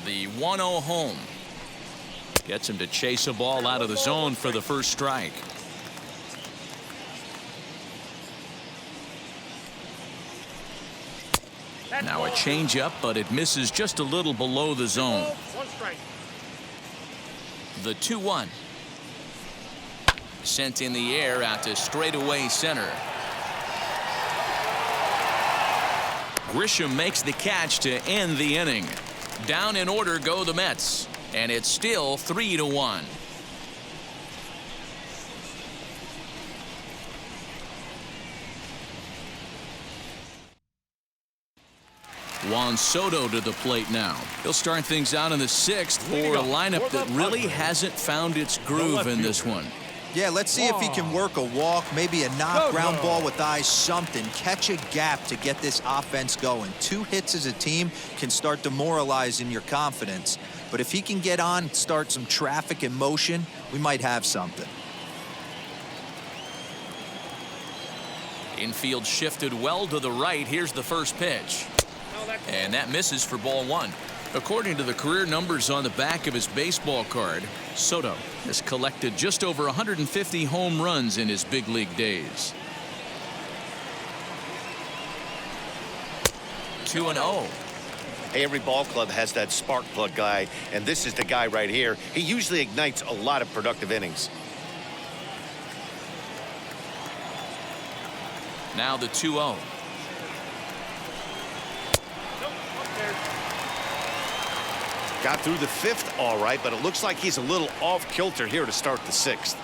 The 1-0 home. Gets him to chase a ball out of the zone for the first strike. Now a changeup, but it misses just a little below the zone. The 2-1. Sent in the air out to straightaway center. Grisham makes the catch to end the inning. Down in order go the Mets. And it's still 3-1. Juan Soto to the plate now. He'll start things out in the 6th for a lineup that really hasn't found its groove in this one. Yeah, let's see if he can work a walk, maybe a knock, ground ball with eyes, something. Catch a gap to get this offense going. 2 hits as a team can start demoralizing your confidence. But if he can get on, start some traffic in motion, we might have something. Infield shifted well to the right. Here's the first pitch. And that misses for ball 1. According to the career numbers on the back of his baseball card, Soto has collected just over 150 home runs in his big league days. 2-0. Hey, every ball club has that spark plug guy, and this is the guy right here. He usually ignites a lot of productive innings. Now the 2-0. Got through the 5th all right, but it looks like he's a little off kilter here to start the 6th.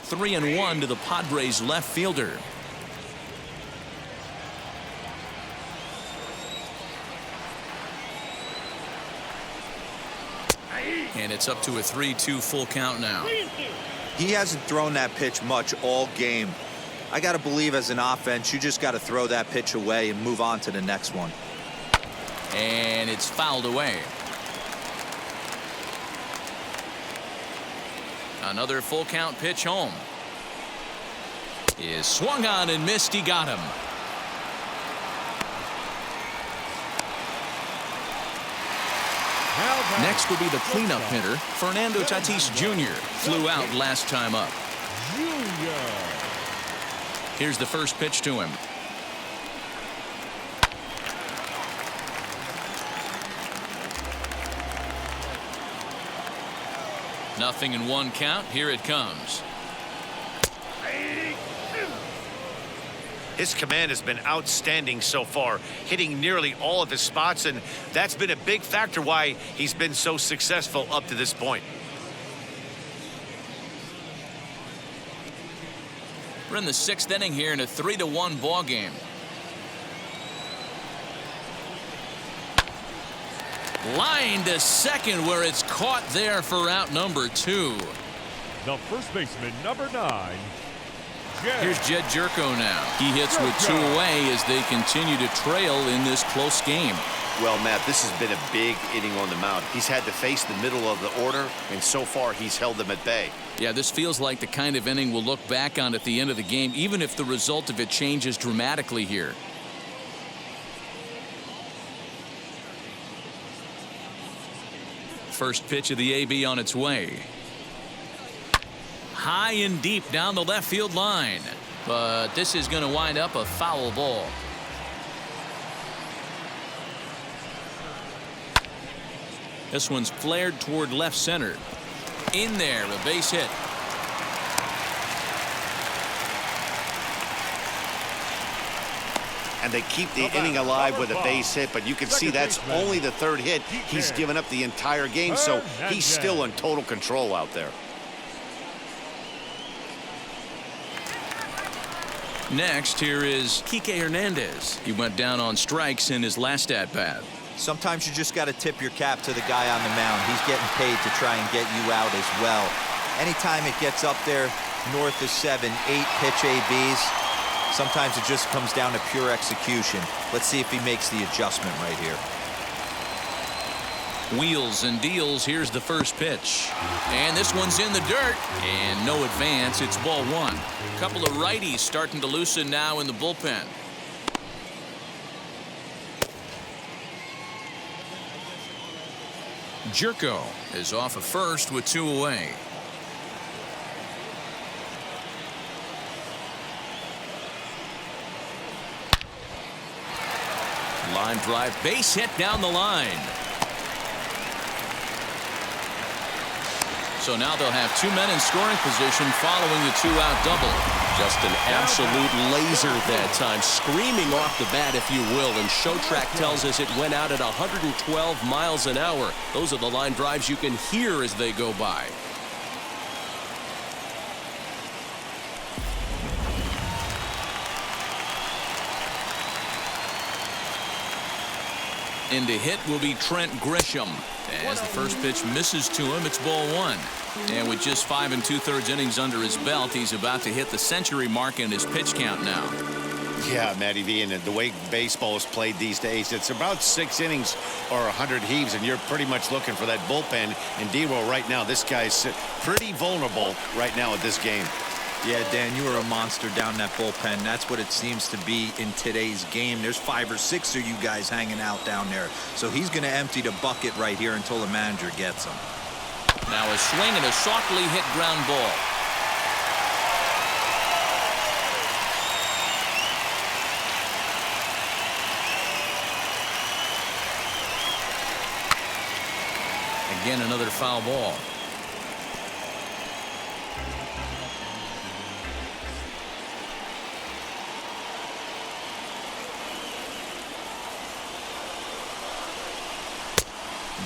Three and 1 to the Padres left fielder. And it's up to a 3-2 full count now. He hasn't thrown that pitch much all game. I got to believe as an offense, you just got to throw that pitch away and move on to the next one. And it's fouled away. Another full count pitch home. Is swung on and missed. He got him. Next will be the cleanup hitter, Fernando Tatis Jr. Flew out last time up. Here's the first pitch to him. Nothing in one count. Here it comes. His command has been outstanding so far, hitting nearly all of his spots, and that's been a big factor why he's been so successful up to this point. We're in the 6th inning here in a 3-1 ball game. Line to second, where it's caught there for out number 2. The first baseman, number 9. Here's Jed Jerko now. He hits with 2 away as they continue to trail in this close game. Well, Matt, this has been a big inning on the mound. He's had to face the middle of the order, and so far he's held them at bay. Yeah, this feels like the kind of inning we'll look back on at the end of the game, even if the result of it changes dramatically here. First pitch of the AB on its way. High and deep down the left field line. But this is going to wind up a foul ball. This one's flared toward left center. In there, a base hit. And they keep the inning alive with a base hit, but you can see that's only the 3rd hit. He's given up the entire game, so he's still in total control out there. Next, here is Kike Hernandez. He went down on strikes in his last at-bat. Sometimes you just got to tip your cap to the guy on the mound. He's getting paid to try and get you out as well. Anytime it gets up there north of 7, 8 pitch ABs, sometimes it just comes down to pure execution. Let's see if he makes the adjustment right here. Wheels and deals. Here's the first pitch. And this one's in the dirt. And no advance. It's ball 1. A couple of righties starting to loosen now in the bullpen. Jerko is off of first with 2 away. Line drive, base hit down the line. So now they'll have 2 men in scoring position following the 2-out double. Just an absolute laser that time, screaming off the bat, if you will. And Showtrack tells us it went out at 112 miles an hour. Those are the line drives you can hear as they go by. In to hit will be Trent Grisham. As the first pitch misses to him, it's ball 1. And with just 5 2/3 innings under his belt, he's about to hit the century mark in his pitch count now. Yeah, Matty V, and the way baseball is played these days, it's about 6 innings or 100 heaves, and you're pretty much looking for that bullpen. And D-Roll right now, this guy's pretty vulnerable right now at this game. Yeah, Dan, you are a monster down that bullpen. That's what it seems to be in today's game. There's 5 or 6 of you guys hanging out down there. So he's going to empty the bucket right here until the manager gets him. Now a swing and a softly hit ground ball. Again, another foul ball.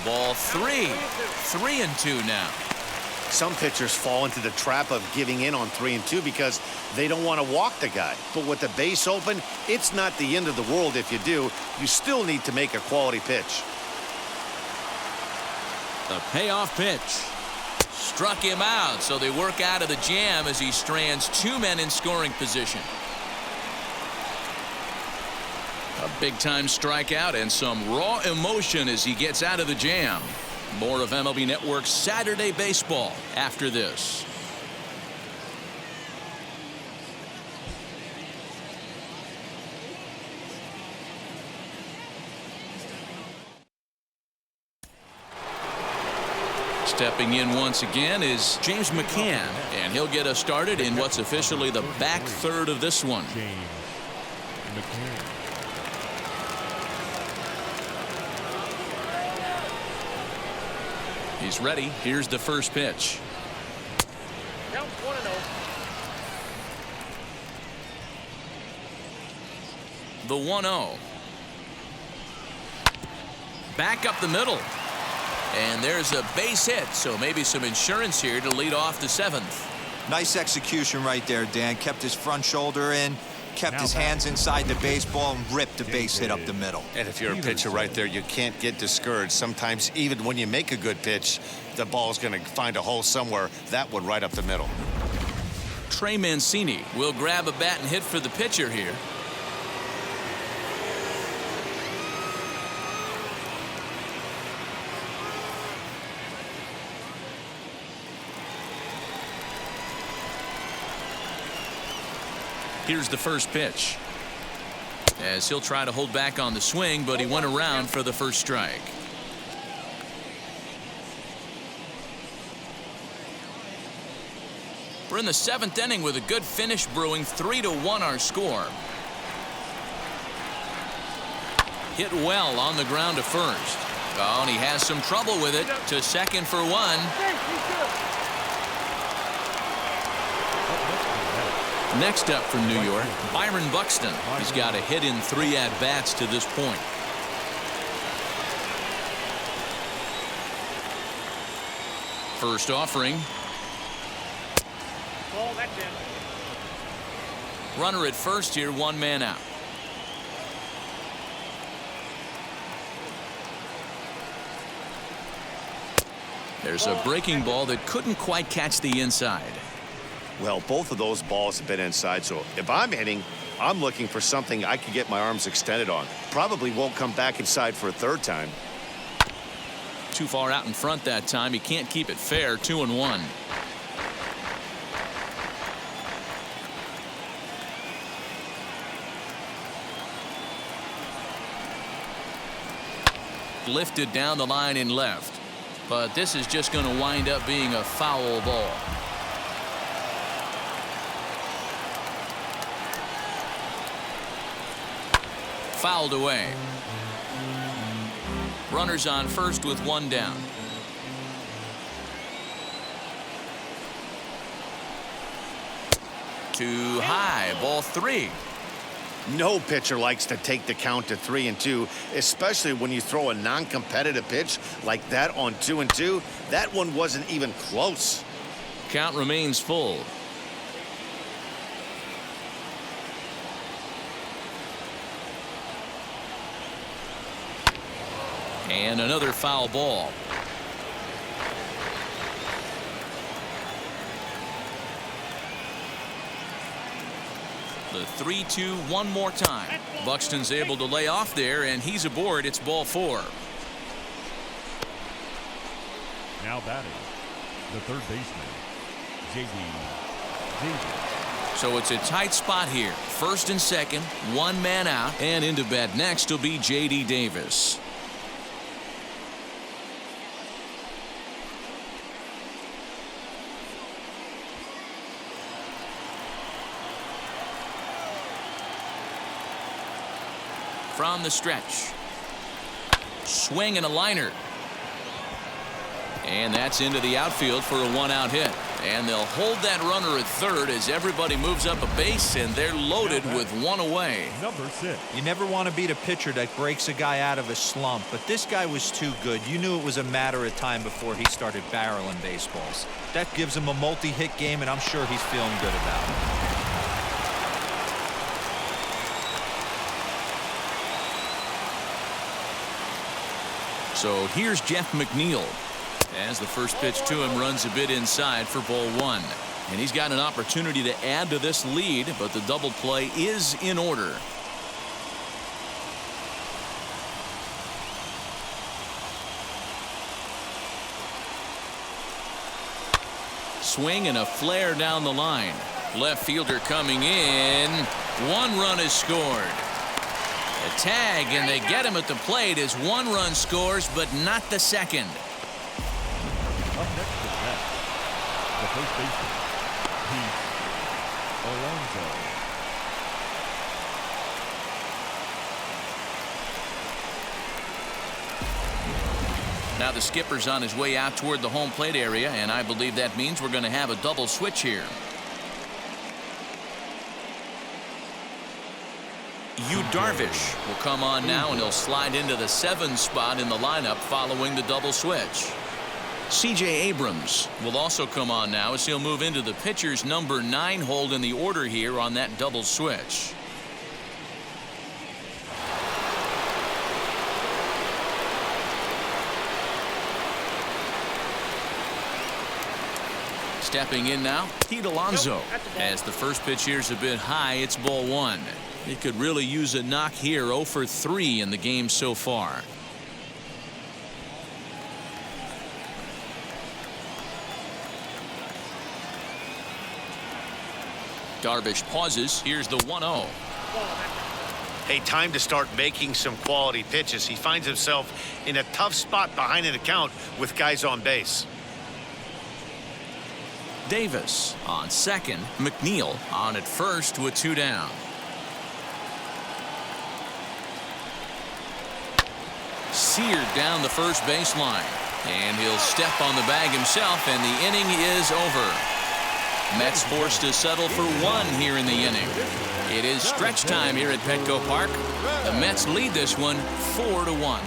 Ball 3. 3 and 2 now. Some pitchers fall into the trap of giving in on 3 and 2 because they don't want to walk the guy. But with the base open, it's not the end of the world if you do. You still need to make a quality pitch. The payoff pitch. Struck him out, so they work out of the jam as he strands 2 men in scoring position. A big-time strikeout and some raw emotion as he gets out of the jam. More of MLB Network's Saturday Baseball after this. Stepping in once again is James McCann, and he'll get us started in what's officially the back third of this one. James McCann. He's ready. Here's the first pitch. Count 1-0. The 1-0. Back up the middle. And there's a base hit, so maybe some insurance here to lead off the seventh. Nice execution right there, Dan. Kept his front shoulder in, kept his hands inside the baseball, and ripped the base hit up the middle. And if you're a pitcher right there, you can't get discouraged. Sometimes even when you make a good pitch, the ball's going to find a hole somewhere. That one right up the middle. Trey Mancini will grab a bat and hit for the pitcher here. Here's the first pitch. As he'll try to hold back on the swing, but he went around for the first strike. We're in the seventh inning with a good finish brewing. 3-1 our score. Hit well on the ground to first. Oh, and he has some trouble with it. To second for one. Next up from New York, Byron Buxton. He's got a hit in 3 at-bats to this point. First offering. Ball, that's in. Runner at first here, 1 man out. There's a breaking ball that couldn't quite catch the inside. Well, both of those balls have been inside, so if I'm hitting, I'm looking for something I can get my arms extended on. Probably won't come back inside for a third time. Too far out in front that time. He can't keep it fair. 2-1. Lifted down the line in left, but this is just going to wind up being a foul ball. Fouled away. Runners on first with 1 down. Too high. Ball 3. No pitcher likes to take the count to 3-2, especially when you throw a non-competitive pitch like that on 2-2. That one wasn't even close. Count remains full. And another foul ball. The 3-2 one more time. Buxton's able to lay off there, and he's aboard. It's ball 4. Now batting, the third baseman, J.D. So it's a tight spot here. First and second, 1 man out, and into bat next will be J.D. Davis. From the stretch. Swing and a liner. And that's into the outfield for a 1-out hit. And they'll hold that runner at third as everybody moves up a base, and they're loaded with 1 away. Number 6. You never want to beat a pitcher that breaks a guy out of a slump, but this guy was too good. You knew it was a matter of time before he started barreling baseballs. That gives him a multi-hit game, and I'm sure he's feeling good about it. So here's Jeff McNeil as the first pitch to him runs a bit inside for ball 1. And he's got an opportunity to add to this lead, but the double play is in order. Swing and a flare down the line. Left fielder coming in. 1 run is scored. A tag, and they get him at the plate as 1 run scores, but not the second. Up next to bat, the first baseman, Pete Alonso. Now the skipper's on his way out toward the home plate area, and I believe that means we're going to have a double switch here. Darvish will come on now, and he'll slide into the 7 spot in the lineup following the double switch. C.J. Abrams will also come on now as he'll move into the pitcher's number 9 hold in the order here on that double switch. Stepping in now, Pete Alonso. As the first pitch here's a bit high, it's ball 1. It could really use a knock here. 0 for 3 in the game so far. Darvish pauses. Here's the 1-0. Hey, time to start making some quality pitches. He finds himself in a tough spot behind an account with guys on base. Davis on second. McNeil on at first with 2 down. Seared down the first baseline, and he'll step on the bag himself, and the inning is over. Mets forced to settle for 1 here in the inning. It is stretch time here at Petco Park. The Mets lead this one 4-1.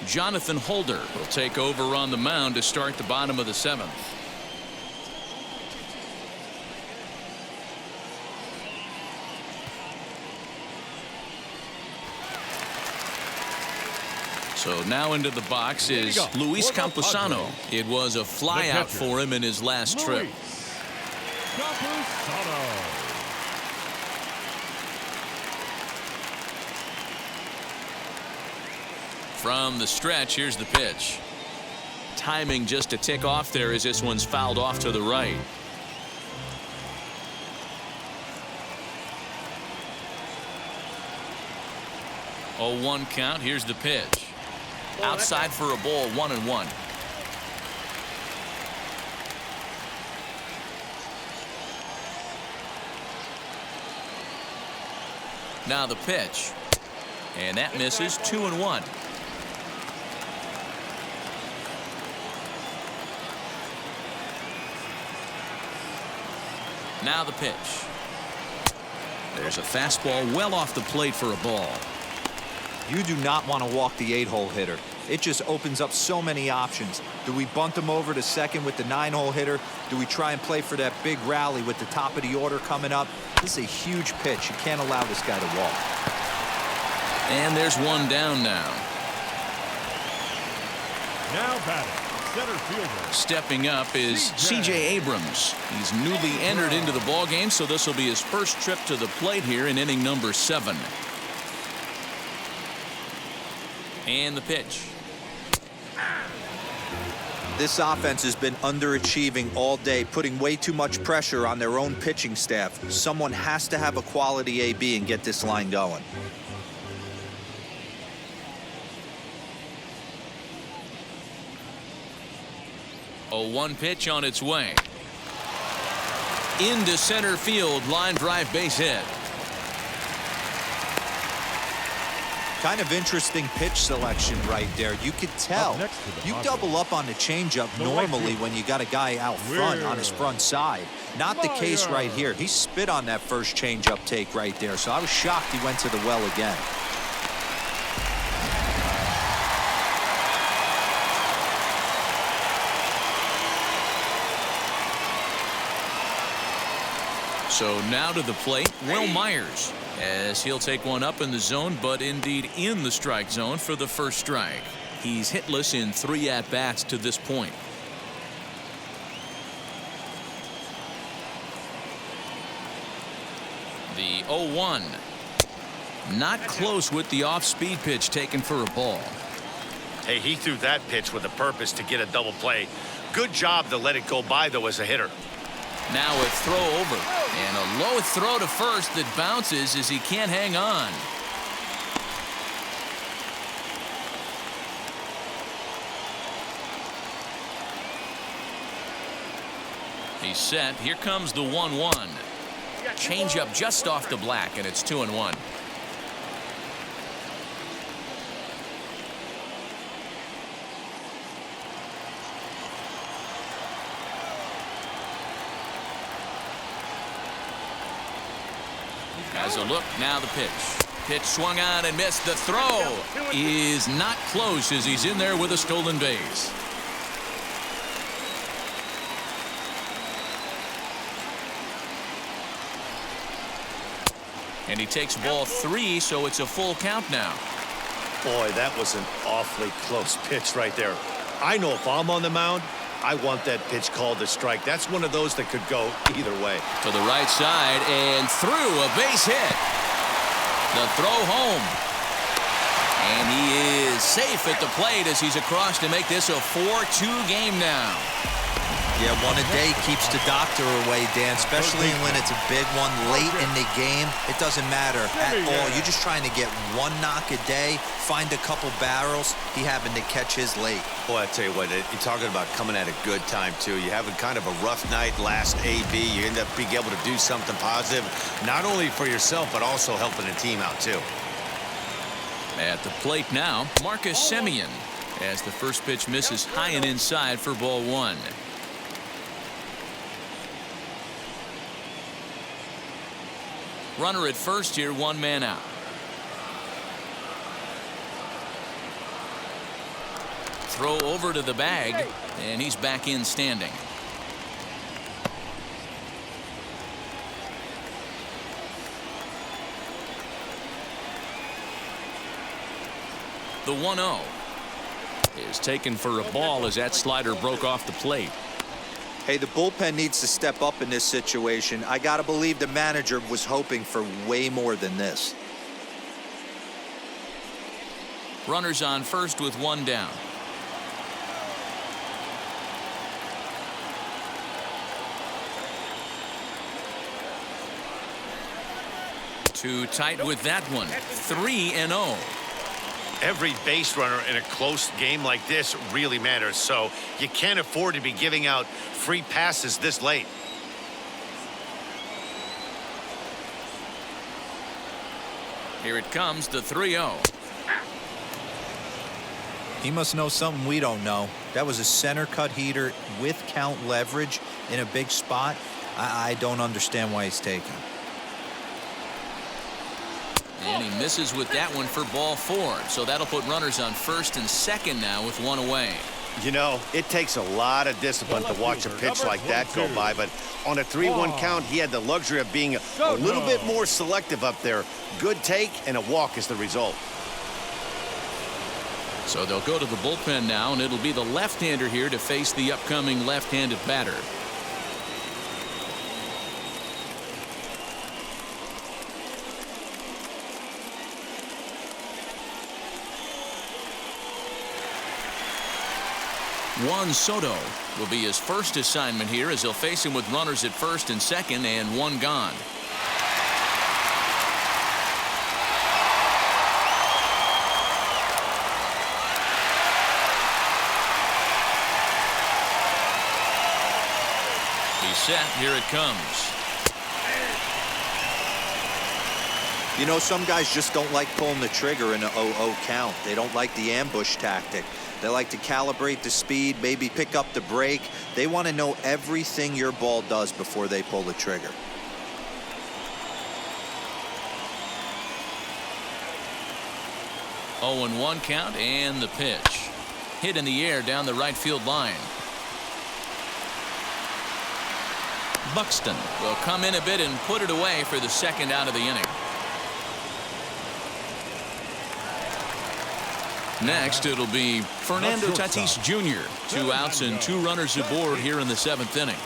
Jonathan Holder will take over on the mound to start the bottom of the 7th. So now into the box is Luis Camposano. It was a flyout for him in his last trip. From the stretch, here's the pitch. Timing just a tick off there as this one's fouled off to the right. Oh, 1 count. Here's the pitch. Outside for a ball, 1-1. Now the pitch. And that misses. 2-1. Now the pitch. There's a fastball well off the plate for a ball. You do not want to walk the 8-hole hitter. It just opens up so many options. Do we bunt him over to second with the 9-hole hitter? Do we try and play for that big rally with the top of the order coming up? This is a huge pitch. You can't allow this guy to walk. And there's 1 down now. Now batting, center fielder. Stepping up is C.J. Abrams. He's newly entered into the ballgame, so this will be his first trip to the plate here in inning number 7. And the pitch. This offense has been underachieving all day, putting way too much pressure on their own pitching staff. Someone has to have a quality AB and get this line going. A 1 pitch on its way. Into center field, line drive, base hit. Kind of interesting pitch selection right there. You could tell. You double up on the changeup normally when you got a guy out front on his front side. Not the case right here. He spit on that first changeup take right there, so I was shocked he went to the well again. So now to the plate, Will Myers, as he'll take one up in the zone, but indeed in the strike zone for the first strike. He's hitless in 3 at-bats to this point. The 0-1. Not close with the off-speed pitch taken for a ball. Hey, he threw that pitch with a purpose to get a double play. Good job to let it go by, though, as a hitter. Now a throw over, and a low throw to first that bounces as he can't hang on. He's set. Here comes the 1-1. Change up just off the black, and it's 2-1. Has a look, now the pitch. Pitch swung on and missed. The throw is not close as he's in there with a stolen base. And he takes ball 3, so it's a full count now. Boy, that was an awfully close pitch right there. I know if I'm on the mound, I want that pitch called a strike. That's one of those that could go either way. To the right side and through, a base hit. The throw home. And he is safe at the plate as he's across to make this a 4-2 game now. Yeah, one a day keeps the doctor away, Dan, especially when it's a big one late in the game. It doesn't matter at all. You're just trying to get one knock a day, find a couple barrels. He happened to catch his late. Boy, I tell you what, you're talking about coming at a good time, too. You're having kind of a rough night last AB. You end up being able to do something positive, not only for yourself, but also helping the team out, too. At the plate now, Marcus Simeon, as the first pitch misses high and inside for ball 1. Runner at first here, 1 man out. Throw over to the bag, and he's back in standing. The 1-0 is taken for a ball as that slider broke off the plate. Hey, the bullpen needs to step up in this situation. I got to believe the manager was hoping for way more than this. Runners on first with 1 down. Too tight with that one. 3-0. Every base runner in a close game like this really matters, so you can't afford to be giving out free passes this late. Here it comes, the 3-0. He must know something we don't know. That was a center cut heater with count leverage in a big spot. I don't understand why he's taking. And he misses with that one for ball 4. So that'll put runners on first and second now with 1 away. You know, it takes a lot of discipline to watch a pitch like that go by, but on a 3-1 count, he had the luxury of being a little bit more selective up there. Good take, and a walk is the result. So they'll go to the bullpen now, and it'll be the left-hander here to face the upcoming left-handed batter. Juan Soto will be his first assignment here as he'll face him with runners at first and second and 1 gone. He's set. Here it comes. You know, some guys just don't like pulling the trigger in an 0-0 count. They don't like the ambush tactic. They like to calibrate the speed, maybe pick up the brake. They want to know everything your ball does before they pull the trigger. Oh, 0-1 count and the pitch. Hit in the air down the right field line. Buxton will come in a bit and put it away for the second out of the inning. Next, it'll be Fernando Tatis Jr. 2 outs and 2 runners aboard here in the 7th inning.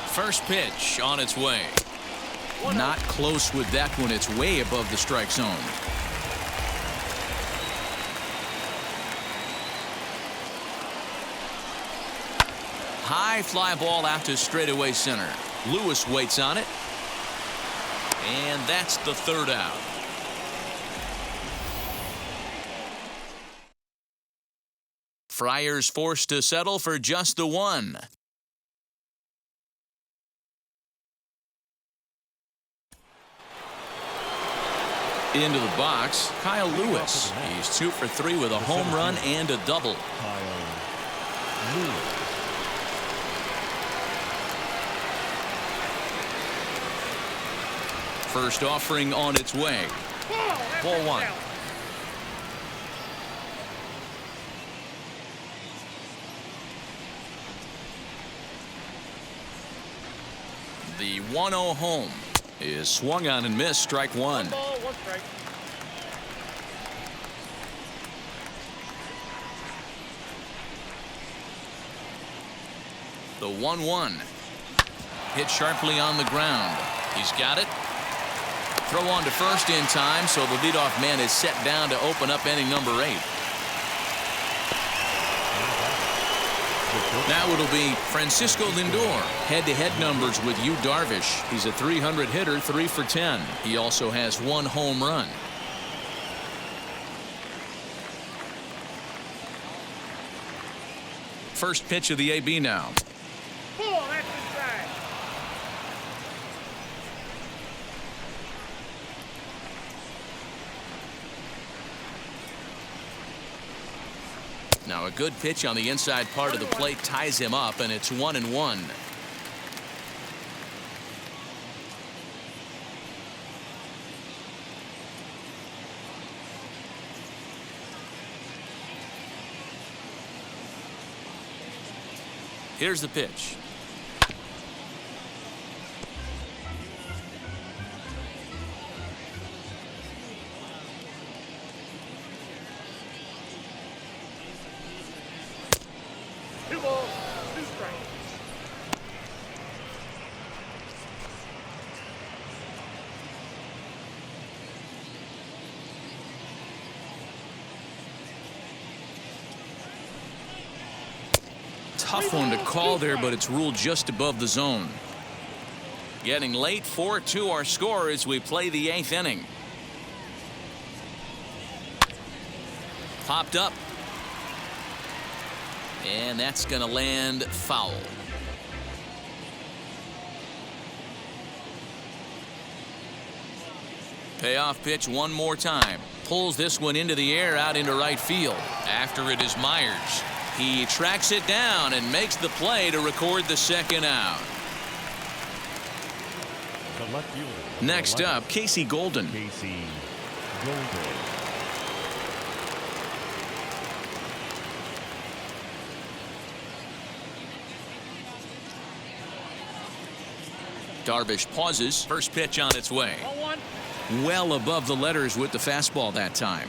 First pitch on its way. Not close with that one. It's way above the strike zone. High fly ball out to straightaway center. Lewis waits on it. And that's the 3rd out. Friars forced to settle for just the one. Into the box, Kyle Lewis. He's 2 for 3 with a home run and a double. Kyle Lewis. First offering on its way. Ball 1. The 1-0 home is swung on and missed. Strike 1. 1 ball, 1 strike. The 1-1. Hit sharply on the ground. He's got it. Throw on to first in time, so the leadoff man is set down to open up inning number 8. Now it'll be Francisco Lindor. Head-to-head numbers with Yu Darvish. He's a .300 hitter, 3 for 10. He also has 1 home run. First pitch of the AB now. Ball, that's inside. Now a good pitch on the inside part of the plate ties him up, and it's 1-1. Here's the pitch. Tough one to call there, but it's ruled just above the zone. Getting late, 4-2 our score as we play the 8th inning. Popped up. And that's going to land foul. Payoff pitch one more time. Pulls this one into the air out into right field. After it is Myers. He tracks it down and makes the play to record the second out. The left fielder. Next up, Casey Golden. Casey Golden. Darvish pauses. First pitch on its way. Well above the letters with the fastball that time.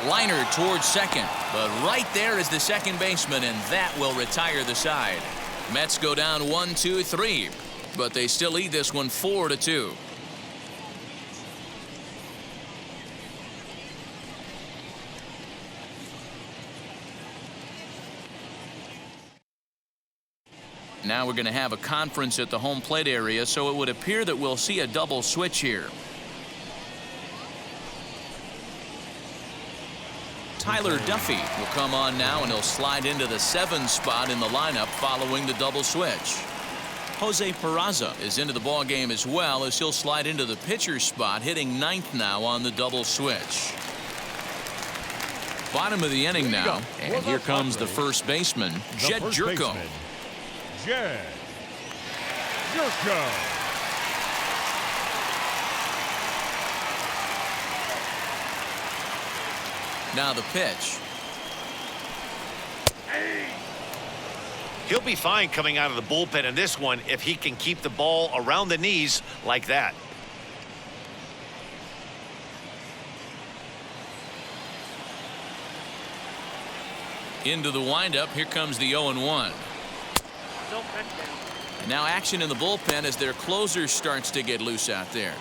Liner towards second, but right there is the second baseman, and that will retire the side. Mets go down 1-2-3, but they still lead this one 4-2. Now we're going to have a conference at the home plate area, so it would appear that we'll see a double switch here. Tyler Duffy will come on now, and he'll slide into the 7 spot in the lineup following the double switch. Jose Peraza is into the ball game as well, as he'll slide into the pitcher spot, hitting 9th now on the double switch. Bottom of the inning now, and here comes the first baseman, Jed Jerko. Jed Jerko. Now the pitch. He'll be fine coming out of the bullpen in this one if he can keep the ball around the knees like that. Into the windup. Here comes the 0-1. And now action in the bullpen as their closer starts to get loose out there.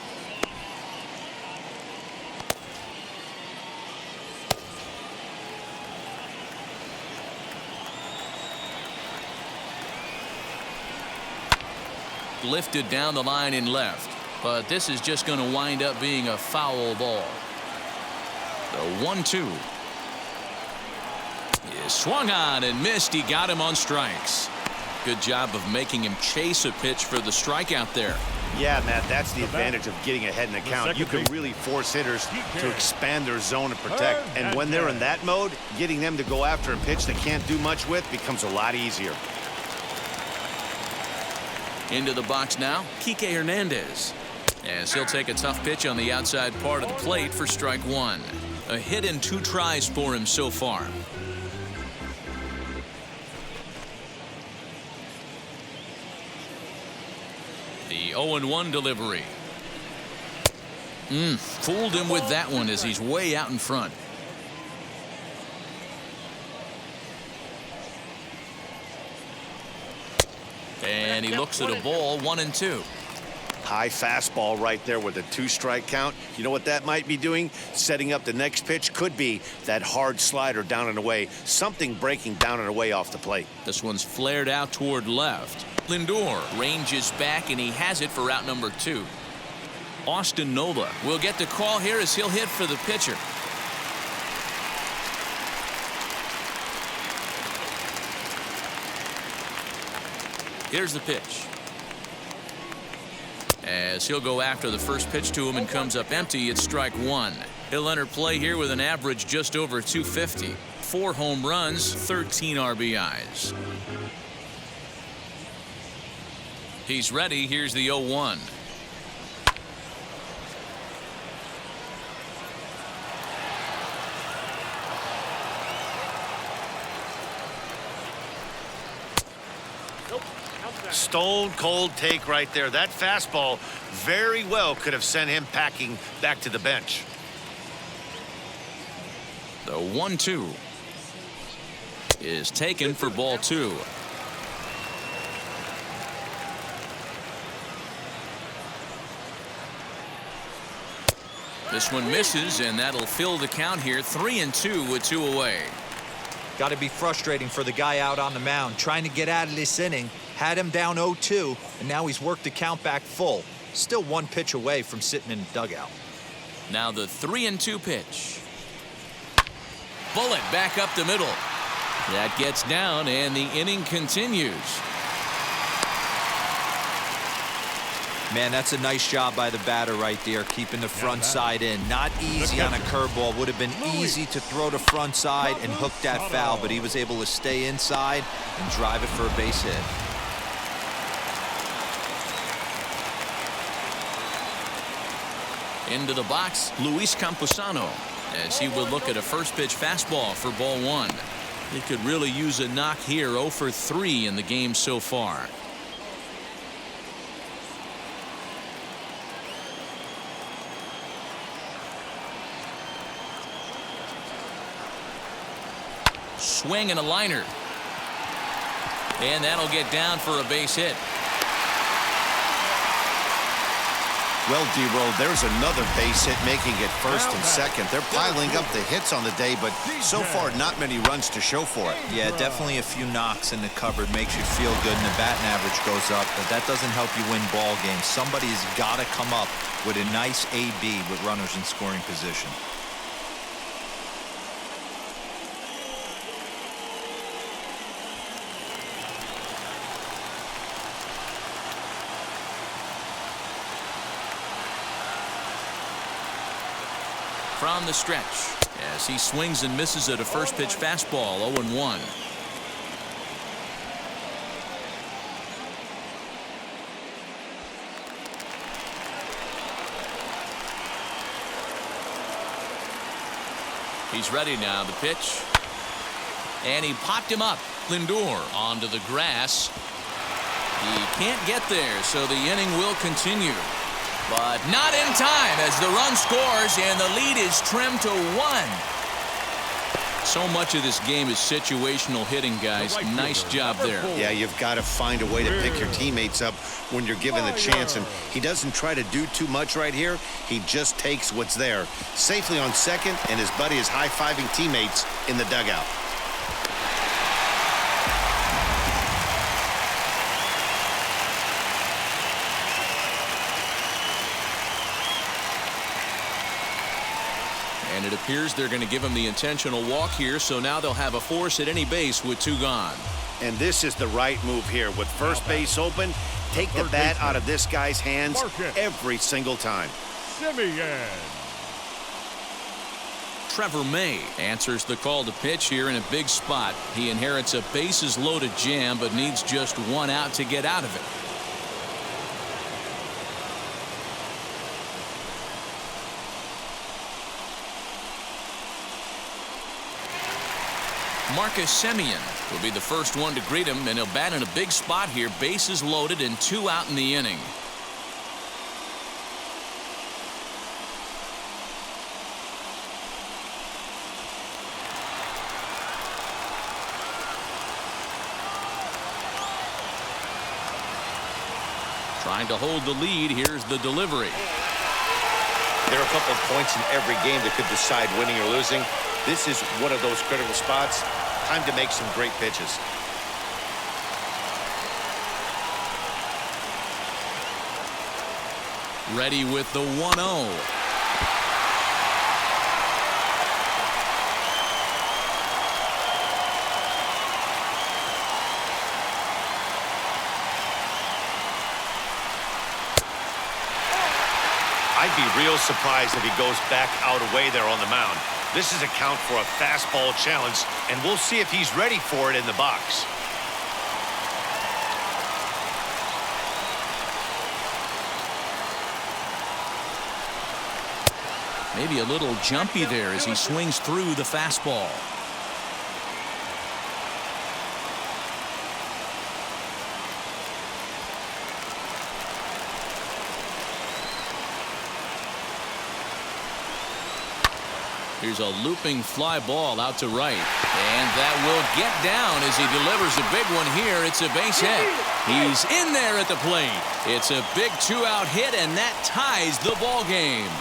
Lifted down the line in left. But this is just going to wind up being a foul ball. The 1-2 is swung on and missed. He got him on strikes. Good job of making him chase a pitch for the strikeout there. Yeah, Matt, that's the advantage of getting ahead in the count. You can really force hitters to expand their zone and protect. And when they're in that mode, getting them to go after a pitch they can't do much with becomes a lot easier. Into the box now, Kike Hernandez. As he'll take a tough pitch on the outside part of the plate for strike one. A hit in 2 tries for him so far. The 0-1 delivery. Fooled him with that one as he's way out in front. And he looks at a ball, 1-2. High fastball right there with a 2-strike count. You know what that might be doing? Setting up the next pitch. Could be that hard slider down and away. Something breaking down and away off the plate. This one's flared out toward left. Lindor ranges back, and he has it for out number 2. Austin Nola will get the call here as he'll hit for the pitcher. Here's the pitch. As he'll go after the first pitch to him and comes up empty, it's strike one. He'll enter play here with an average just over 250. 4 home runs, 13 RBIs. He's ready. Here's the 0-1. Stone cold take right there. That fastball very well could have sent him packing back to the bench. The 1-2 is taken for ball 2. This one misses, and that'll fill the count here. 3-2 with 2 away. Got to be frustrating for the guy out on the mound trying to get out of this inning. Had him down 0-2, and now he's worked the count back full. Still 1 pitch away from sitting in the dugout. Now the 3-2 pitch. Bullet back up the middle. That gets down, and the inning continues. Man, that's a nice job by the batter right there, keeping the front side in. Not easy on a curveball. Would have been easy to throw the front side and hook that foul, but he was able to stay inside and drive it for a base hit. Into the box, Luis Camposano, as he will look at a first pitch fastball for ball 1. He could really use a knock here. 0 for 3 in the game so far. Swing and a liner. And that'll get down for a base hit. Well, D-Roll, there's another base hit, making it first and second. They're piling up the hits on the day, but so far not many runs to show for it. Yeah, definitely a few knocks in the cupboard makes you feel good, and the batting average goes up, but that doesn't help you win ball games. Somebody's got to come up with a nice AB with runners in scoring position. From the stretch, as he swings and misses at a first pitch fastball. 0-1. He's ready now. The pitch, and he popped him up. Lindor onto the grass. He can't get there, so the inning will continue. But not in time as the run scores and the lead is trimmed to 1. So much of this game is situational hitting, guys. Nice job there. Yeah, you've got to find a way to pick your teammates up when you're given the chance, and he doesn't try to do too much right here. He just takes what's there. Safely on second, and his buddy is high-fiving teammates in the dugout. And it appears they're going to give him the intentional walk here, so now they'll have a force at any base with 2 gone. And this is the right move here. With first base open, take the bat out of this guy's hands every single time. Simeon. Trevor May answers the call to pitch here in a big spot. He inherits a bases-loaded jam, but needs just 1 out to get out of it. Marcus Simeon will be the first one to greet him, and he'll bat in a big spot here. Bases loaded and 2 out in the inning. Trying to hold the lead. Here's the delivery. There are a couple of points in every game that could decide winning or losing. This is one of those critical spots. Time to make some great pitches. Ready with the 1-0. I'd be real surprised if he goes back out away there on the mound. This is a count for a fastball challenge, and we'll see if he's ready for it in the box. Maybe a little jumpy there as he swings through the fastball. Here's a looping fly ball out to right. And that will get down as he delivers a big one here. It's a base hit. He's in there at the plate. It's a big 2-out hit, and that ties the ball game.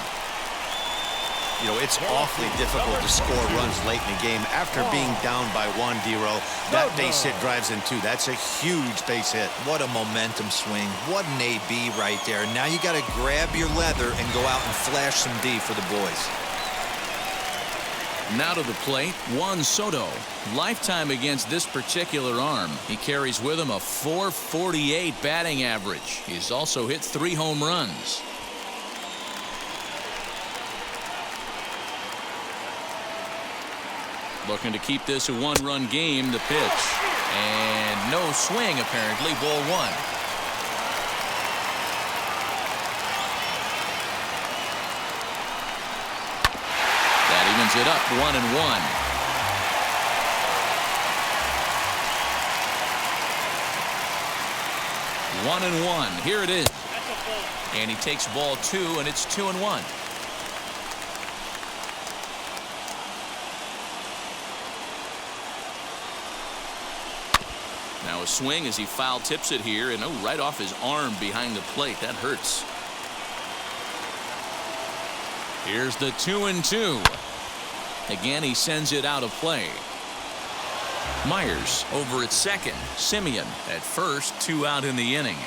You know, it's awfully difficult to score runs late in the game. After being down by 1, D-Row, that base hit drives in 2. That's a huge base hit. What a momentum swing. What an AB right there. Now you got to grab your leather and go out and flash some D for the boys. Now to the plate, Juan Soto. Lifetime against this particular arm. He carries with him a .448 batting average. He's also hit 3 home runs. Looking to keep this a 1-run game. The pitch. And no swing, apparently. Ball 1. It up 1-1. Here it is. And he takes ball 2, and it's 2-1. Now a swing as he foul tips it here, and right off his arm behind the plate. That hurts. Here's the 2-2. Again, he sends it out of play. Myers over at second. Simeon at first. 2 out in the inning.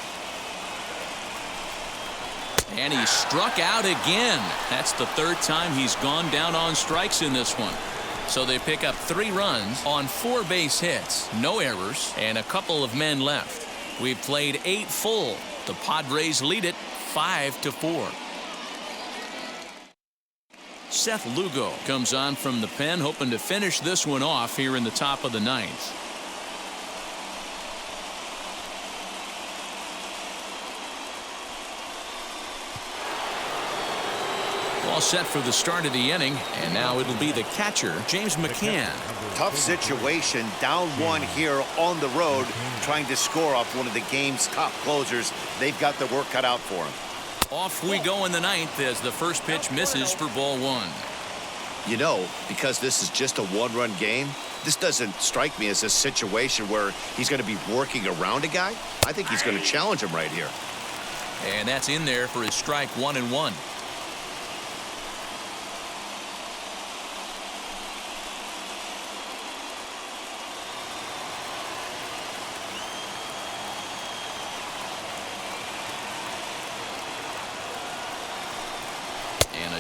And he struck out again. That's the 3rd time he's gone down on strikes in this one. So they pick up 3 runs on 4 base hits. No errors and a couple of men left. We've played 8 full. The Padres lead it 5-4. Seth Lugo comes on from the pen, hoping to finish this one off here in the top of the 9th. All set for the start of the inning, and now it'll be the catcher, James McCann. Tough situation, down 1 here on the road, trying to score off one of the game's top closers. They've got the work cut out for him. Off we go in the 9th as the first pitch misses for ball 1. You know, because this is just a 1-run game, this doesn't strike me as a situation where he's going to be working around a guy. I think he's going to challenge him right here. And that's in there for his strike 1-1.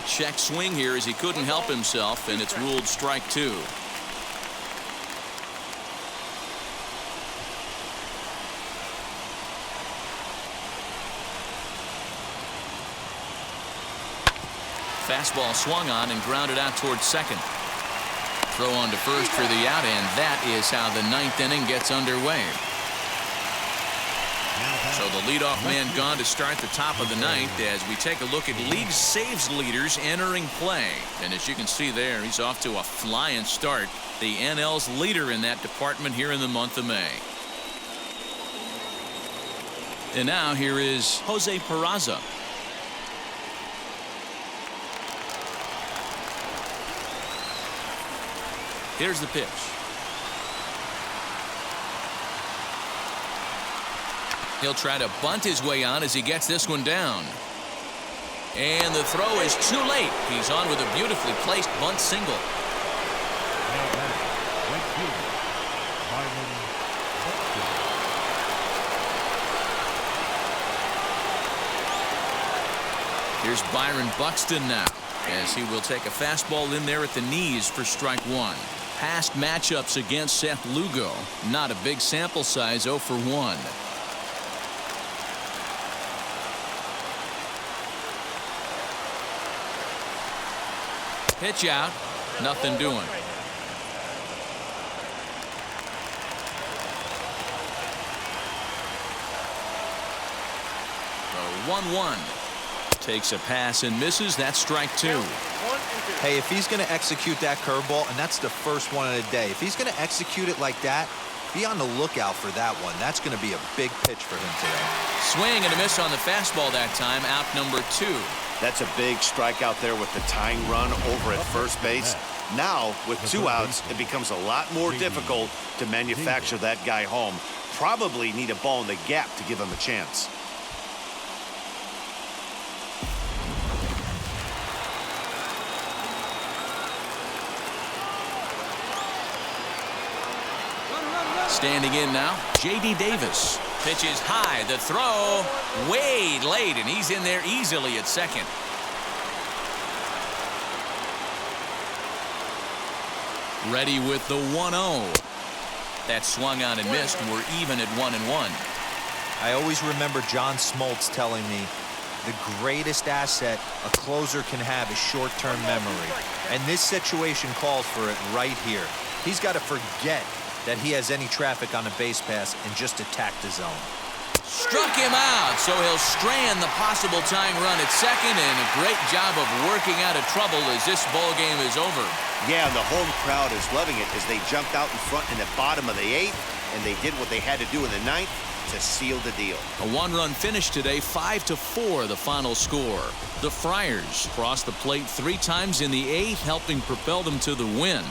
check swing here as he couldn't help himself, and it's ruled strike two. Fastball swung on and grounded out towards second. Throw on to first for the out, and that is how the ninth inning gets underway. So the leadoff man gone to start the top of the ninth as we take a look at league saves leaders entering play. And as you can see there, he's off to a flying start. The NL's leader in that department here in the month of May. And now here is Jose Peraza. Here's the pitch. He'll try to bunt his way on as he gets this one down. And the throw is too late. He's on with a beautifully placed bunt single. Now batting, right fielder, Byron Buxton. Here's Byron Buxton now, as he will take a fastball in there at the knees for strike one. Past matchups against Seth Lugo. Not a big sample size, 0 for 1. Pitch out. Nothing doing. So 1-1. Takes a pass and misses. That's strike two. Hey, if he's going to execute that curveball, and that's the first one of the day, if he's going to execute it like that, be on the lookout for that one. That's going to be a big pitch for him today. Swing and a miss on the fastball that time. Out number 2. That's a big strikeout there with the tying run over at first base. Now, with 2 outs, it becomes a lot more difficult to manufacture that guy home. Probably need a ball in the gap to give him a chance. Standing in now, J.D. Davis. Pitch is high. The throw way late, and he's in there easily at second. Ready with the 1-0. That swung on and missed. We're even at 1-1. I always remember John Smoltz telling me the greatest asset a closer can have is short-term memory. And this situation calls for it right here. He's got to forget that he has any traffic on a base pass and just attack the zone. Struck him out, so he'll strand the possible tying run at second, and a great job of working out of trouble as this ball game is over. Yeah, and the home crowd is loving it as they jumped out in front in the bottom of the 8th, and they did what they had to do in the 9th to seal the deal. A 1-run finish today, 5-4 the final score. The Friars crossed the plate 3 times in the 8th, helping propel them to the win.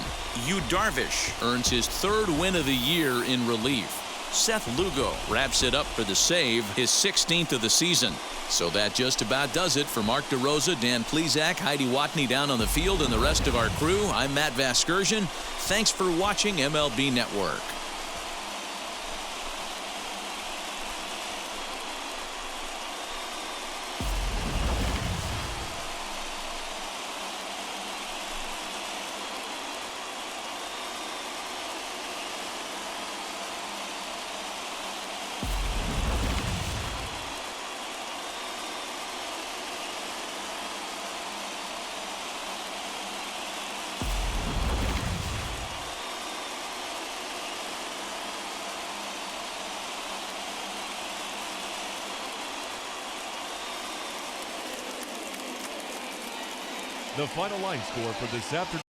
Yu Darvish earns his 3rd win of the year in relief. Seth Lugo wraps it up for the save, his 16th of the season. So that just about does it for Mark DeRosa, Dan Plesac, Heidi Watney down on the field, and the rest of our crew. I'm Matt Vasgersian. Thanks for watching MLB Network. The final line score for this afternoon.